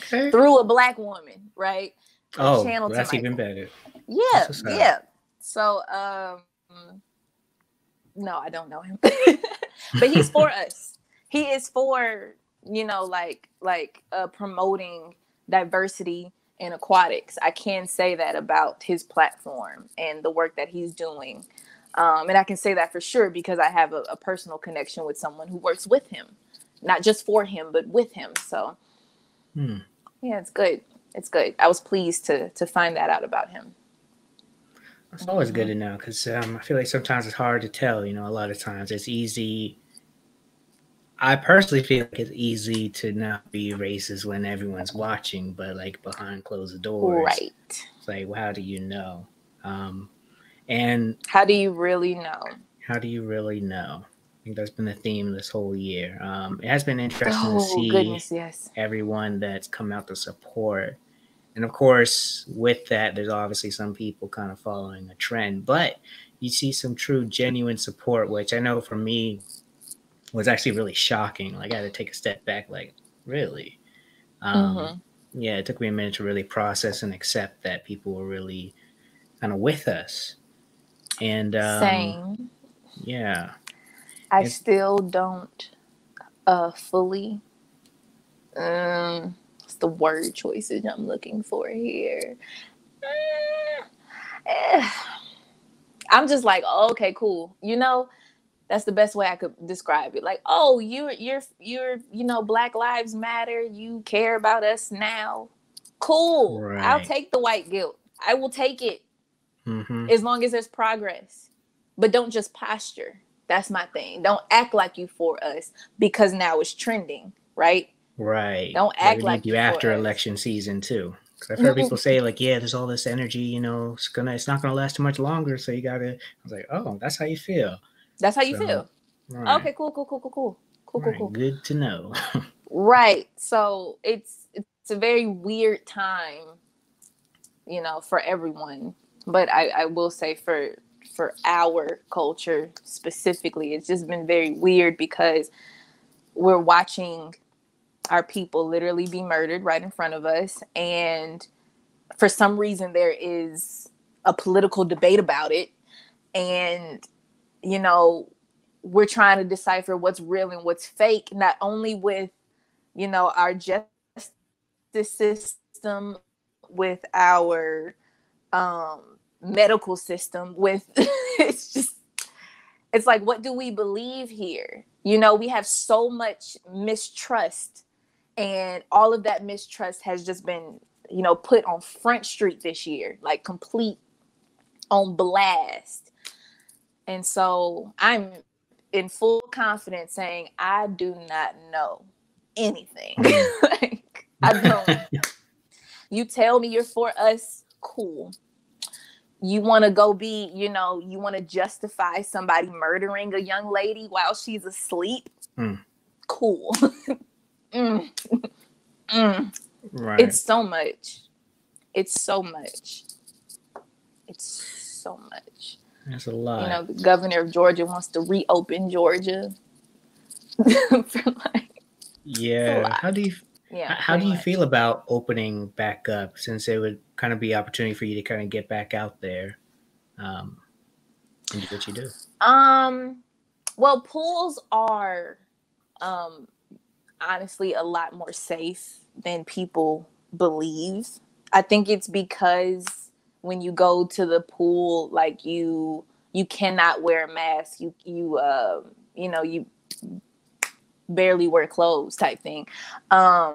Speaker 2: Okay.
Speaker 1: through a Black woman, right? A
Speaker 2: Oh,
Speaker 1: channel
Speaker 2: well,
Speaker 1: to
Speaker 2: that's even
Speaker 1: Michael.
Speaker 2: better.
Speaker 1: Yeah,
Speaker 2: That's what's up.
Speaker 1: yeah. So, no, I don't know him, but he's for us. He is for, promoting diversity in aquatics. I can say that about his platform and the work that he's doing. And I can say that for sure because I have a personal connection with someone who works with him, not just for him, but with him. So, yeah, it's good. It's good. I was pleased to find that out about him.
Speaker 2: It's always good to know because I feel like sometimes it's hard to tell. A lot of times it's easy. I personally feel like it's easy to not be racist when everyone's watching, but like behind closed doors,
Speaker 1: Right.
Speaker 2: it's like, well, how do you know? And
Speaker 1: how do you really know?
Speaker 2: How do you really know? I think that's been the theme this whole year. It has been interesting to
Speaker 1: Oh,
Speaker 2: see
Speaker 1: goodness, yes.
Speaker 2: everyone that's come out to support. And of course, with that, there's obviously some people kind of following a trend, but you see some true, genuine support, which I know for me was actually really shocking. Like I had to take a step back, like, really? Yeah, it took me a minute to really process and accept that people were really kind of with us. And
Speaker 1: Same.
Speaker 2: yeah.
Speaker 1: I still don't fully what's the word choices I'm looking for here? I'm just like, oh, okay, cool. That's the best way I could describe it. Like, oh, you're Black Lives Matter. You care about us now. Cool.
Speaker 2: Right.
Speaker 1: I'll take the white guilt. I will take it as long as there's progress. But don't just posture. That's my thing. Don't act like you for us because now it's trending, right?
Speaker 2: Right.
Speaker 1: Don't act like
Speaker 2: you
Speaker 1: for
Speaker 2: after
Speaker 1: us.
Speaker 2: election season too. Because I've heard people say like, yeah, there's all this energy, it's not gonna last too much longer. So you gotta. I was like, oh, that's how you feel.
Speaker 1: That's how you feel.
Speaker 2: Right.
Speaker 1: Okay, cool.
Speaker 2: Cool. Good to know.
Speaker 1: Right. So it's a very weird time, for everyone. But I will say for our culture specifically, it's just been very weird because we're watching our people literally be murdered right in front of us. And for some reason, there is a political debate about it. And, we're trying to decipher what's real and what's fake, not only with, our justice system, with our medical system, with it's like, what do we believe here? We have so much mistrust, and all of that mistrust has just been, put on Front Street this year, like complete on blast. And so I'm in full confidence saying I do not know anything. Like, I don't. You tell me you're for us, cool. You want to go be, you want to justify somebody murdering a young lady while she's asleep, cool. Right. It's so much.
Speaker 2: That's a lot.
Speaker 1: The governor of Georgia wants to reopen Georgia.
Speaker 2: Yeah. How do you feel about opening back up, since it would kind of be an opportunity for you to kind of get back out there and do what you do?
Speaker 1: Well, pools are honestly a lot more safe than people believe. I think it's because when you go to the pool, like you cannot wear a mask. You barely wear clothes type thing. I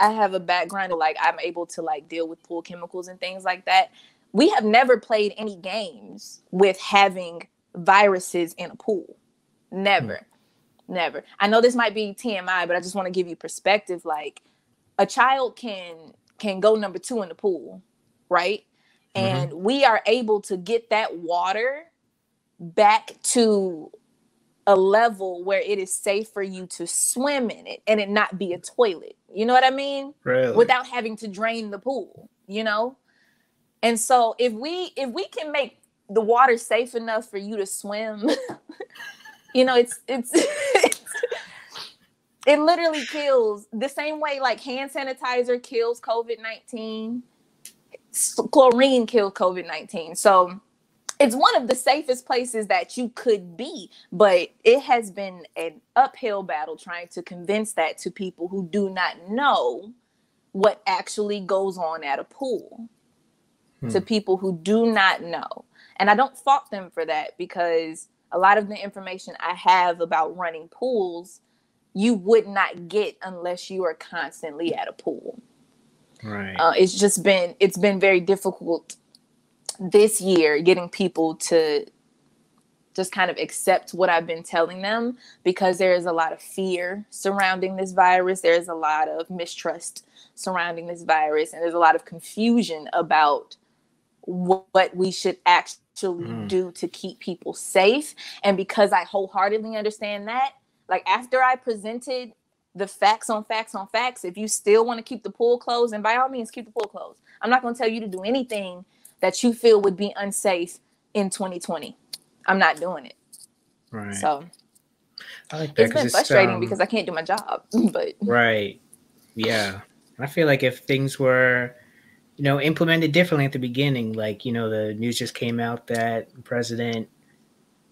Speaker 1: have a background of, like, I'm able to like deal with pool chemicals and things like that. We have never played any games with having viruses in a pool. Never. I know this might be TMI, but I just want to give you perspective. Like, a child can go number 2 in the pool, right? And we are able to get that water back to a level where it is safe for you to swim in it and it not be a toilet. You know what I mean?
Speaker 2: Really? Without
Speaker 1: having to drain the pool, And so if we can make the water safe enough for you to swim, it's It literally kills the same way like hand sanitizer kills COVID-19. Chlorine kills COVID-19. So it's one of the safest places that you could be, but it has been an uphill battle trying to convince that to people who do not know what actually goes on at a pool, to people who do not know. And I don't fault them for that, because a lot of the information I have about running pools, you would not get unless you are constantly at a pool.
Speaker 2: Right.
Speaker 1: It's been very difficult this year getting people to just kind of accept what I've been telling them, because there is a lot of fear surrounding this virus. There's a lot of mistrust surrounding this virus, and there's a lot of confusion about what we should actually do to keep people safe. And because I wholeheartedly understand that, like after I presented the facts on facts on facts, if you still want to keep the pool closed, and by all means keep the pool closed. I'm not going to tell you to do anything that you feel would be unsafe in 2020. I'm not doing it.
Speaker 2: Right.
Speaker 1: So
Speaker 2: I like that.
Speaker 1: It's been frustrating because I can't do my job. But
Speaker 2: right. Yeah. I feel like if things were, implemented differently at the beginning, like, the news just came out that the president,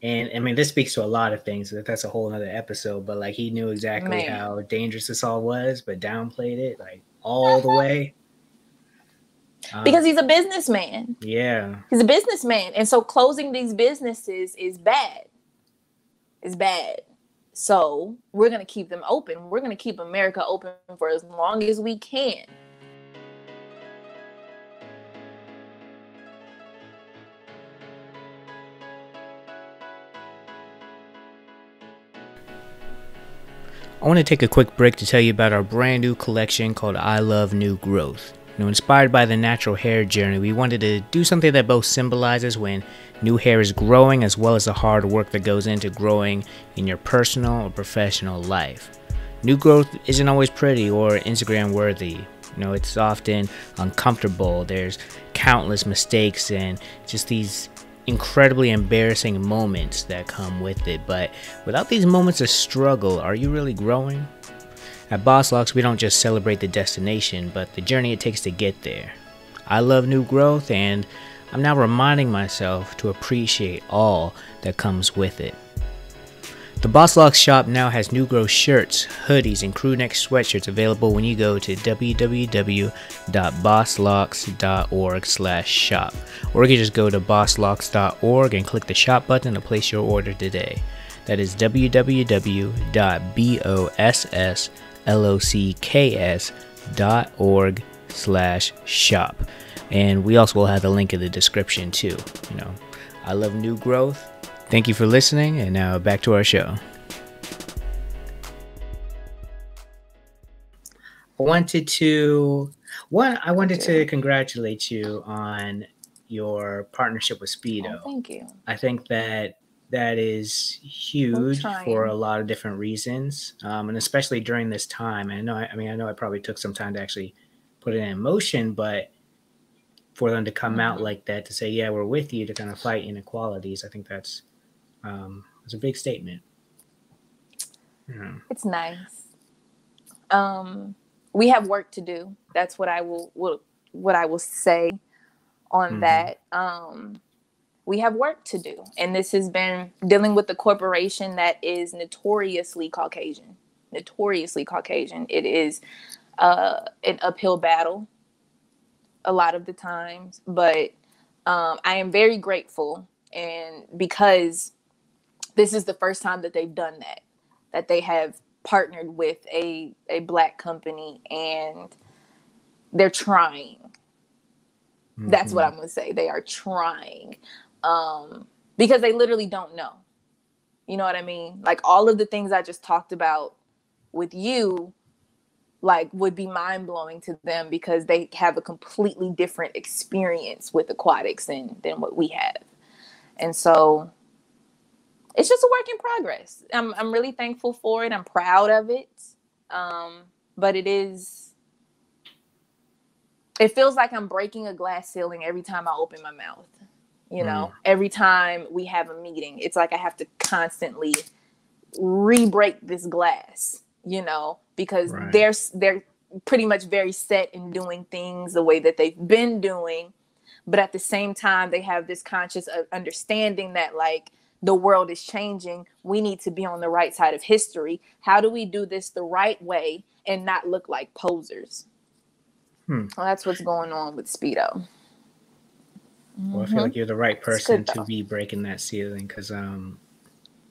Speaker 2: and I mean, this speaks to a lot of things. That's a whole other episode, but like he knew exactly how dangerous this all was, but downplayed it like all the way.
Speaker 1: Because he's a businessman.
Speaker 2: Yeah.
Speaker 1: He's a businessman. And so closing these businesses is bad. It's bad. So we're going to keep them open. We're going to keep America open for as long as we can.
Speaker 2: I want to take a quick break to tell you about our brand new collection called I Love New Growth. Inspired by the natural hair journey, we wanted to do something that both symbolizes when new hair is growing, as well as the hard work that goes into growing in your personal or professional life. New growth isn't always pretty or Instagram worthy. It's often uncomfortable. There's countless mistakes and just these incredibly embarrassing moments that come with it. But without these moments of struggle, are you really growing? At BossLocks, we don't just celebrate the destination, but the journey it takes to get there. I love new growth, and I'm now reminding myself to appreciate all that comes with it. The BossLocks shop now has new growth shirts, hoodies, and crew neck sweatshirts available when you go to www.bosslocks.org/shop. Or you can just go to bosslocks.org and click the shop button to place your order today. That is www.bosslocks.org/shop. And we also will have the link in the description too. I love new growth. Thank you for listening, and now back to our show. I wanted to congratulate you on your partnership with Speedo.
Speaker 1: Oh, thank you.
Speaker 2: I think that is huge for a lot of different reasons, and especially during this time. I know I probably took some time to actually put it in motion, but for them to come out like that, to say, yeah, we're with you, to kind of fight inequalities, I think that's a big statement. Yeah.
Speaker 1: It's nice. We have work to do. That's what I will say on that. We have work to do, and this has been dealing with the corporation that is notoriously Caucasian. It is an uphill battle a lot of the times, but I am very grateful, and because this is the first time that they've done that they have partnered with a Black company, and they're trying. That's what I'm going to say. They are trying, because they literally don't know. You know what I mean? Like all of the things I just talked about with you, like would be mind blowing to them, because they have a completely different experience with aquatics than what we have. And so it's just a work in progress. I'm really thankful for it. I'm proud of it. But it feels like I'm breaking a glass ceiling every time I open my mouth. Every time we have a meeting, it's like I have to constantly re-break this glass, because
Speaker 2: Right.
Speaker 1: they're pretty much very set in doing things the way that they've been doing. But at the same time, they have this conscious understanding that, like, the world is changing. We need to be on the right side of history. How do we do this the right way and not look like posers? Well, that's what's going on with Speedo.
Speaker 2: Well, I feel like you're the right
Speaker 1: It's
Speaker 2: person
Speaker 1: good
Speaker 2: to
Speaker 1: though.
Speaker 2: be breaking that ceiling because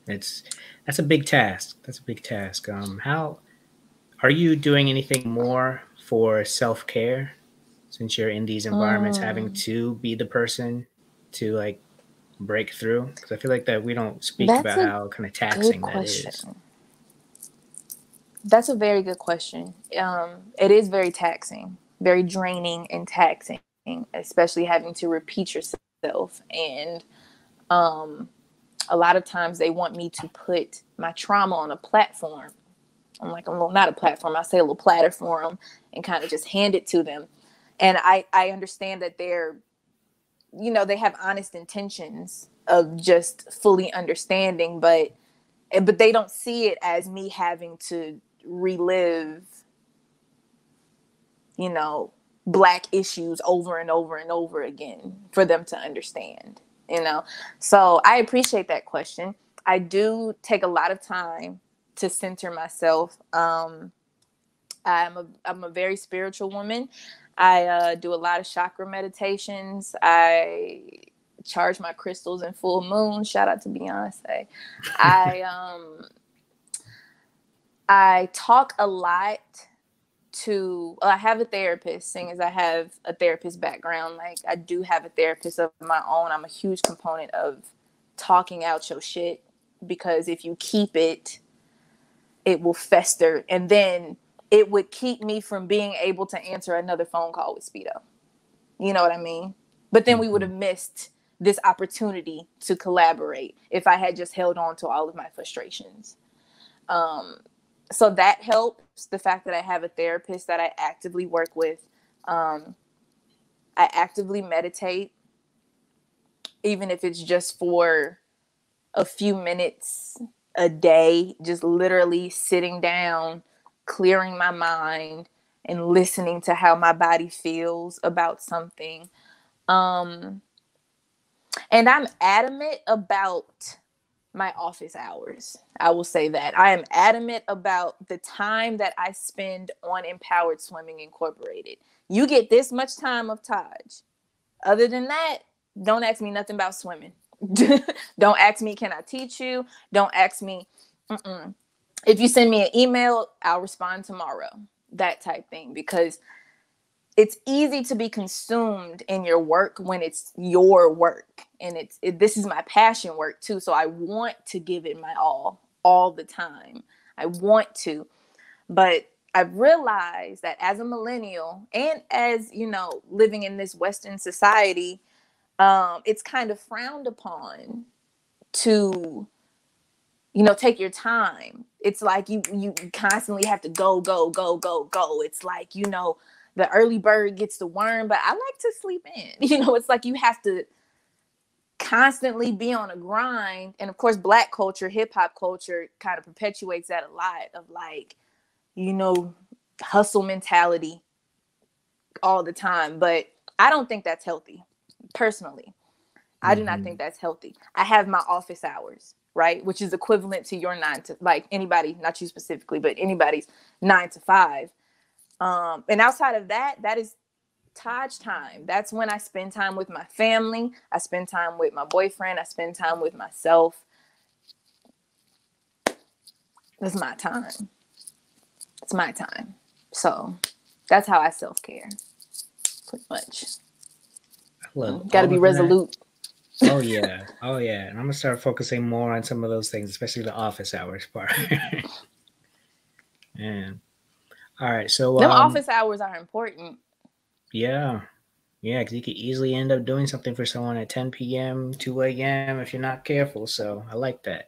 Speaker 2: it's that's a big task. That's a big task. How are you doing anything more for self care since you're in these environments, having
Speaker 1: Mm,
Speaker 2: to be the person to like break through? Because I feel like that we don't speak
Speaker 1: that's
Speaker 2: about
Speaker 1: a
Speaker 2: how kind of
Speaker 1: good
Speaker 2: taxing that is.
Speaker 1: question. That's a very good question. It is very taxing, very draining and taxing, especially having to repeat yourself. And a lot of times they want me to put my trauma on a platform. I'm like, not a platform. I say a little platter for them and kind of just hand it to them. And I understand that they have honest intentions of just fully understanding, but they don't see it as me having to relive, you know, Black issues over and over and over again for them to understand. So I appreciate that question. I do take a lot of time to center myself. I'm a very spiritual woman. I do a lot of chakra meditations. I charge my crystals in full moon. Shout out to Beyonce. I I talk a lot I have a therapist, seeing as I have a therapist background. Like, I do have a therapist of my own. I'm a huge component of talking out your shit, because if you keep it, it will fester, and then it would keep me from being able to answer another phone call with Speedo. You know what I mean? But then we would
Speaker 2: Mhm.
Speaker 1: have missed this opportunity to collaborate if I had just held on to all of my frustrations. So that helps. The fact that I have a therapist that I actively work with. Um, I actively meditate, even if it's just for a few minutes a day, just literally sitting down, clearing my mind, and listening to how my body feels about something. Um, and I'm adamant about my office hours. I will say that. I am adamant about the time that I spend on Empowered Swimming Incorporated. You get this much time of Taj. Other than that, don't ask me nothing about swimming. Don't ask me, can I teach you? Don't ask me, mm-mm. If you send me an email, I'll respond tomorrow. That type thing. Because it's easy to be consumed in your work when it's your work, and this is my passion work too, so I want to give it my all the time. I want to, but I've realized that as a millennial, and as living in this Western society, it's kind of frowned upon to take your time. It's like you constantly have to go, go, go, go, go. It's like, the early bird gets the worm, but I like to sleep in. It's like you have to constantly be on a grind. And of course, Black culture, hip hop culture kind of perpetuates that a lot, of like, you know, hustle mentality all the time. But I don't think that's healthy. Personally, I do not think
Speaker 2: Mhm.
Speaker 1: that's healthy. I have my office hours, right? Which is equivalent to your like anybody, not you specifically, but anybody's 9 to 5. And outside of that, that is Taj time. That's when I spend time with my family. I spend time with my boyfriend. I spend time with myself. It's my time. It's my time. So that's how I self-care, pretty much.
Speaker 2: I love
Speaker 1: Got to
Speaker 2: all
Speaker 1: be
Speaker 2: of that.
Speaker 1: resolute.
Speaker 2: Oh yeah, oh yeah, and I'm gonna start focusing more on some of those things, especially the office hours part. Man, all right, so
Speaker 1: Them office hours are important.
Speaker 2: yeah, yeah, because you could easily end up doing something for someone at 10 p.m., 2 a.m. if you're not careful. So I like that.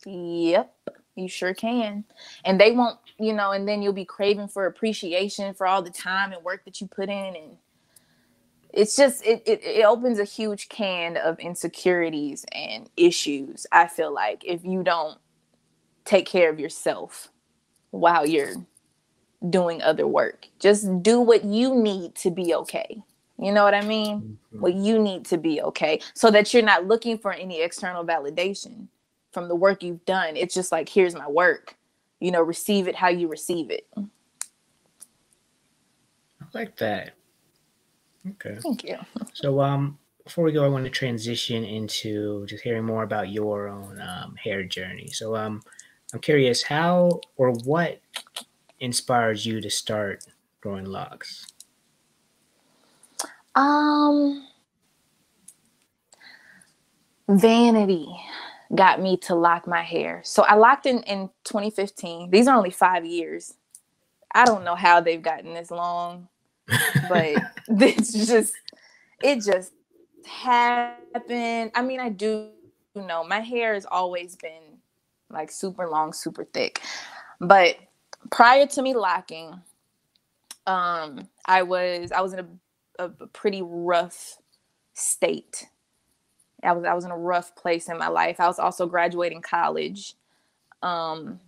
Speaker 1: Yep, you sure can. And they won't, and then you'll be craving for appreciation for all the time and work that you put in. And it's just, it opens a huge can of insecurities and issues, I feel like, if you don't take care of yourself. while you're doing other work. Just do what you need to be okay. You know what I mean?
Speaker 2: Mm-hmm.
Speaker 1: What you need to be okay, so that you're not looking for any external validation from the work you've done. It's just like, here's my work. You know, receive it how you receive it.
Speaker 2: I like that. Okay.
Speaker 1: Thank you.
Speaker 2: So, before we go, I want to transition into just hearing more about your own hair journey. So, I'm curious, how or what inspires you to start growing locks?
Speaker 1: Um, Vanity got me to lock my hair. So I locked in 2015. These are only 5 years. I don't know how they've gotten this long, but it just happened. I mean, I do know my hair has always been like super long, super thick. But prior to me locking, I was in a pretty rough state. I was in a rough place in my life. I was also graduating college. Um,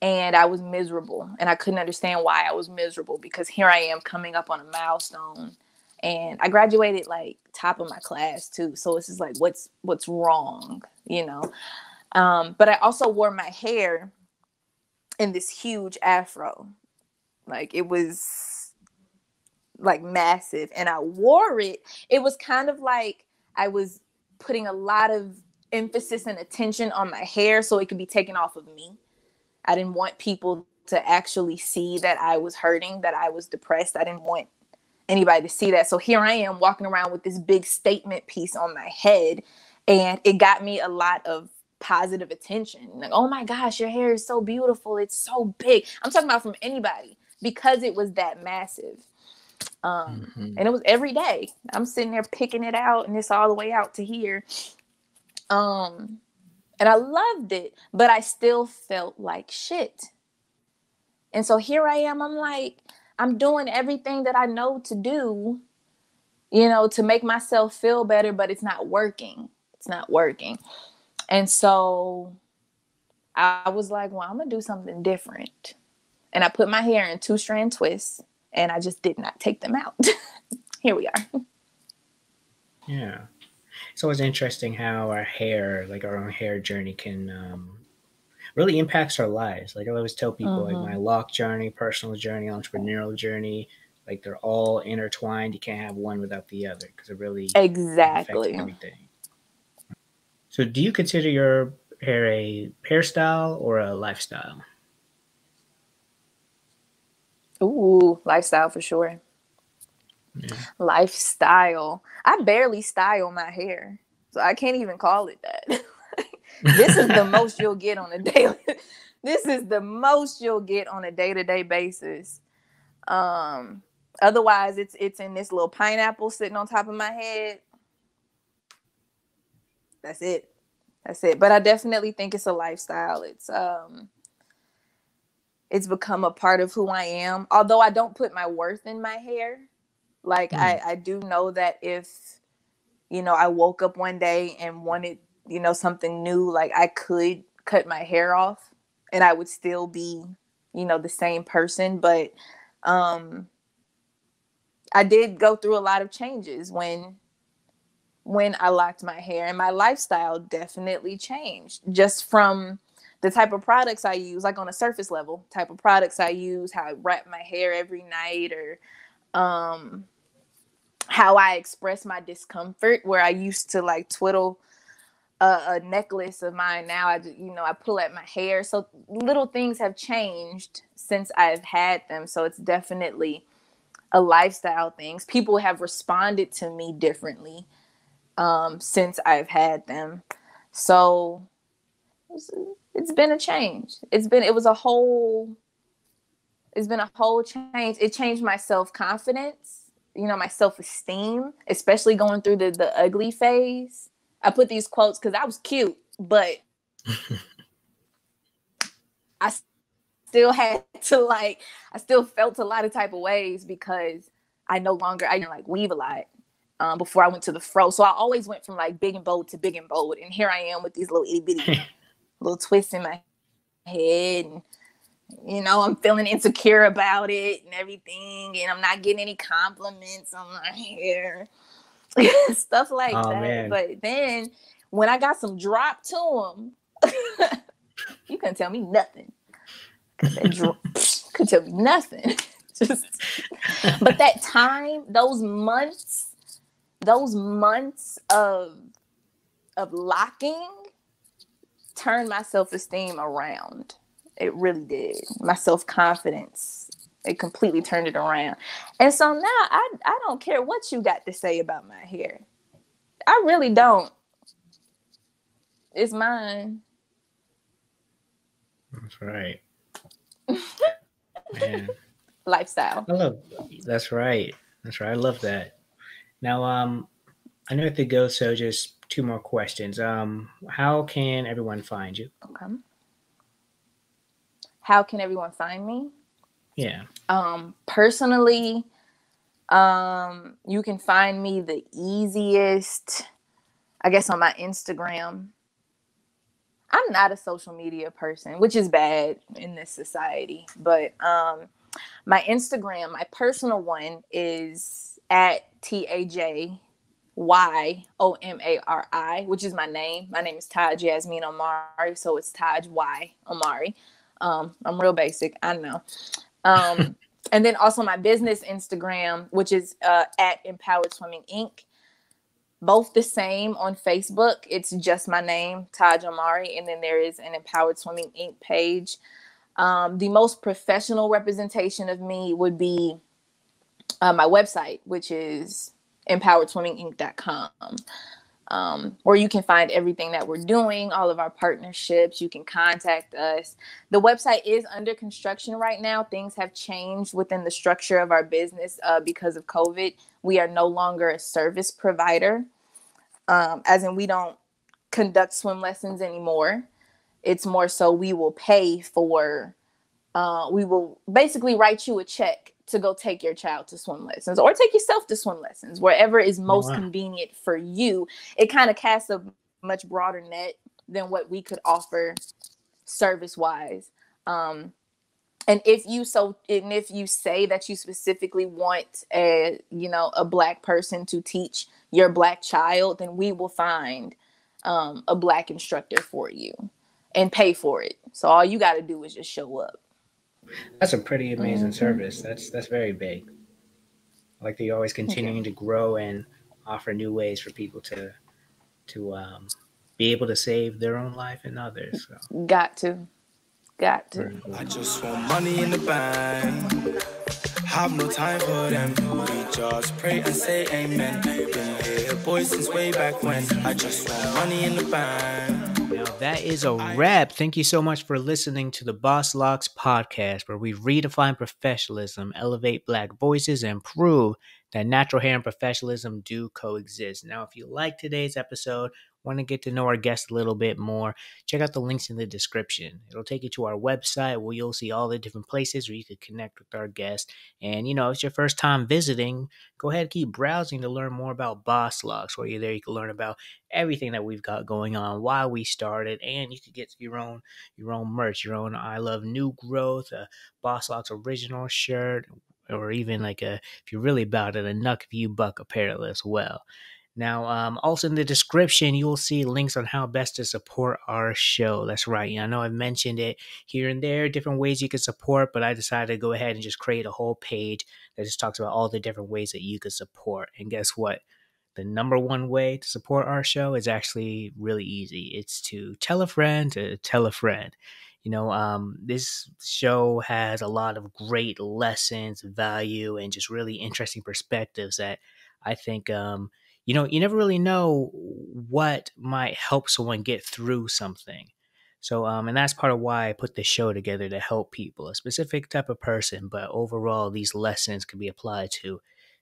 Speaker 1: and I was miserable, and I couldn't understand why I was miserable, because here I am coming up on a milestone, and I graduated like top of my class too. So it's just like, what's wrong, you know? But I also wore my hair in this huge afro. Like, it was like massive, and I wore it. It was kind of like I was putting a lot of emphasis and attention on my hair so it could be taken off of me. I didn't want people to actually see that I was hurting, that I was depressed. I didn't want anybody to see that. So here I am walking around with this big statement piece on my head, and it got me a lot of positive attention. Like, oh my gosh, your hair is so beautiful. It's so big. I'm talking about from anybody, because it was that massive. And it was every day. I'm sitting there picking it out, and it's all the way out to here. And I loved it, but I still felt like shit. And so here I am. I'm like, I'm doing everything that I know to do, you know, to make myself feel better, but it's not working. It's not working. And so I was like, well, I'm going to do something different. And I put my hair in 2-strand twists, and I just did not take them out. Here we are.
Speaker 2: Yeah. It's always interesting how our hair, like our own hair journey, can really impacts our lives. Like I always tell people, like my lock journey, personal journey, entrepreneurial journey, like they're all intertwined. You can't have one without the other, because it really affects everything. So do you consider your hair a hairstyle or a lifestyle?
Speaker 1: Ooh, lifestyle for sure. Yeah. Lifestyle. I barely style my hair, so I can't even call it that. This is the most you'll get on a daily. This is the most you'll get on a day-to-day basis. Otherwise, it's in this little pineapple sitting on top of my head. That's it. That's it. But I definitely think it's a lifestyle. It's become a part of who I am. Although I don't put my worth in my hair. Like I do know that if, you know, I woke up one day and wanted, you know, something new, like I could cut my hair off and I would still be, you know, the same person. But I did go through a lot of changes when I locked my hair, and my lifestyle definitely changed just from the type of products I use, like on a surface level type of products I use, how I wrap my hair every night, or how I express my discomfort, where I used to like twiddle a necklace of mine. Now I pull at my hair. So little things have changed since I've had them. So it's definitely a lifestyle thing. People have responded to me differently since I've had them. So it's been a change. It's been a whole change. It changed my self-confidence, you know, my self-esteem, especially going through the ugly phase. I put these quotes because I was cute, but I still had to I still felt a lot of type of ways because I didn't like weave a lot before I went to the fro. So I always went from like big and bold to big and bold. And here I am with these little itty bitty little twists in my head. And You know, I'm feeling insecure about it and everything, and I'm not getting any compliments on my hair. Stuff like
Speaker 2: Oh
Speaker 1: that.
Speaker 2: man.
Speaker 1: But then when I got some drop to them, you couldn't tell me nothing. Could tell me nothing. But that time, those months of locking turned my self-esteem around. It really did. My self-confidence, it completely turned it around. And so now I don't care what you got to say about my hair. I really don't. It's mine.
Speaker 2: That's right. Man.
Speaker 1: Lifestyle.
Speaker 2: That's right. That's right. I love that. Now, I know I have to go, so just 2 more questions. How can everyone find you?
Speaker 1: Okay. How can everyone find me?
Speaker 2: Yeah.
Speaker 1: Personally, you can find me the easiest, I guess, on my Instagram. I'm not a social media person, which is bad in this society. But my Instagram, my personal one is at TAJYOMARI, which is my name. My name is Taj Yasmin Omari, so it's Taj Y Omari. I'm real basic, I know. And then also my business Instagram, which is at Empowered Swimming Inc. Both the same on Facebook. It's just my name, Taj Omari, and then there is an Empowered Swimming Inc. page. The most professional representation of me would be my website, which is empoweredswimminginc.com, where you can find everything that we're doing, all of our partnerships. You can contact us. The website is under construction right now. Things have changed within the structure of our business because of COVID. We are no longer a service provider, as in we don't conduct swim lessons anymore. It's more so we will pay for, we will basically write you a check to go take your child to swim lessons or take yourself to swim lessons, wherever is most convenient for you. It kind of casts a much broader net than what we could offer service wise. And if you say that you specifically want a Black person to teach your Black child, then we will find a Black instructor for you and pay for it. So all you got to do is just show up.
Speaker 2: That's a pretty amazing service. That's very big. I like that you're always continuing to grow and offer new ways for people to be able to save their own life and others. So.
Speaker 1: Got to.
Speaker 3: I just want money in the bank. Have no time for them. We just pray and say amen. Been here, boys, since way back when. I just want money in the bank.
Speaker 2: Now that is a wrap. Thank you so much for listening to the BossLocks podcast, where we redefine professionalism, elevate Black voices, and prove that natural hair and professionalism do coexist. Now, if you like today's episode, want to get to know our guest a little bit more, check out the links in the description. It'll take you to our website where you'll see all the different places where you can connect with our guest. And, if it's your first time visiting, go ahead and keep browsing to learn more about BossLocks. While you're there, you can learn about everything that we've got going on, why we started, and you could get your own merch, your own I Love New Growth, a BossLocks original shirt, or even if you're really about it, a Nuck View Buck apparel as well. Now, also in the description, you will see links on how best to support our show. That's right. I know I've mentioned it here and there, different ways you can support, but I decided to go ahead and just create a whole page that just talks about all the different ways that you could support. And guess what? The number one way to support our show is actually really easy. It's to tell a friend to tell a friend. This show has a lot of great lessons, value, and just really interesting perspectives that I think, you never really know what might help someone get through something. So, and that's part of why I put this show together, to help people, a specific type of person. But overall, these lessons can be applied to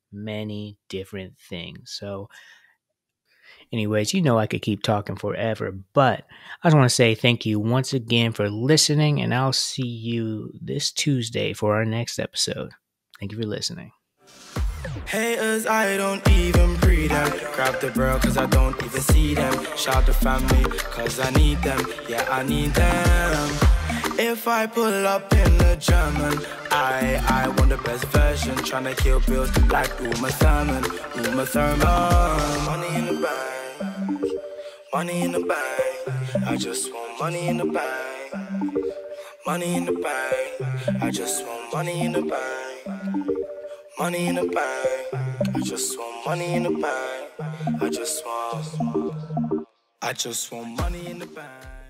Speaker 2: many different things. So anyways, I could keep talking forever, but I just want to say thank you once again for listening, and I'll see you this Tuesday for our next episode. Thank you for listening.
Speaker 3: Haters, I don't even breathe them. Grab the bro, cause I don't even see them. Shout the family, cause I need them. Yeah, I need them. If I pull up in the German, I want the best version. Tryna kill bills like Uma Thurman. Money in the bank, money in the bank. I just want money in the bank, money in the bank. I just want money in the bank, money in the bank. I just want money in the bank. I just want money in the bank.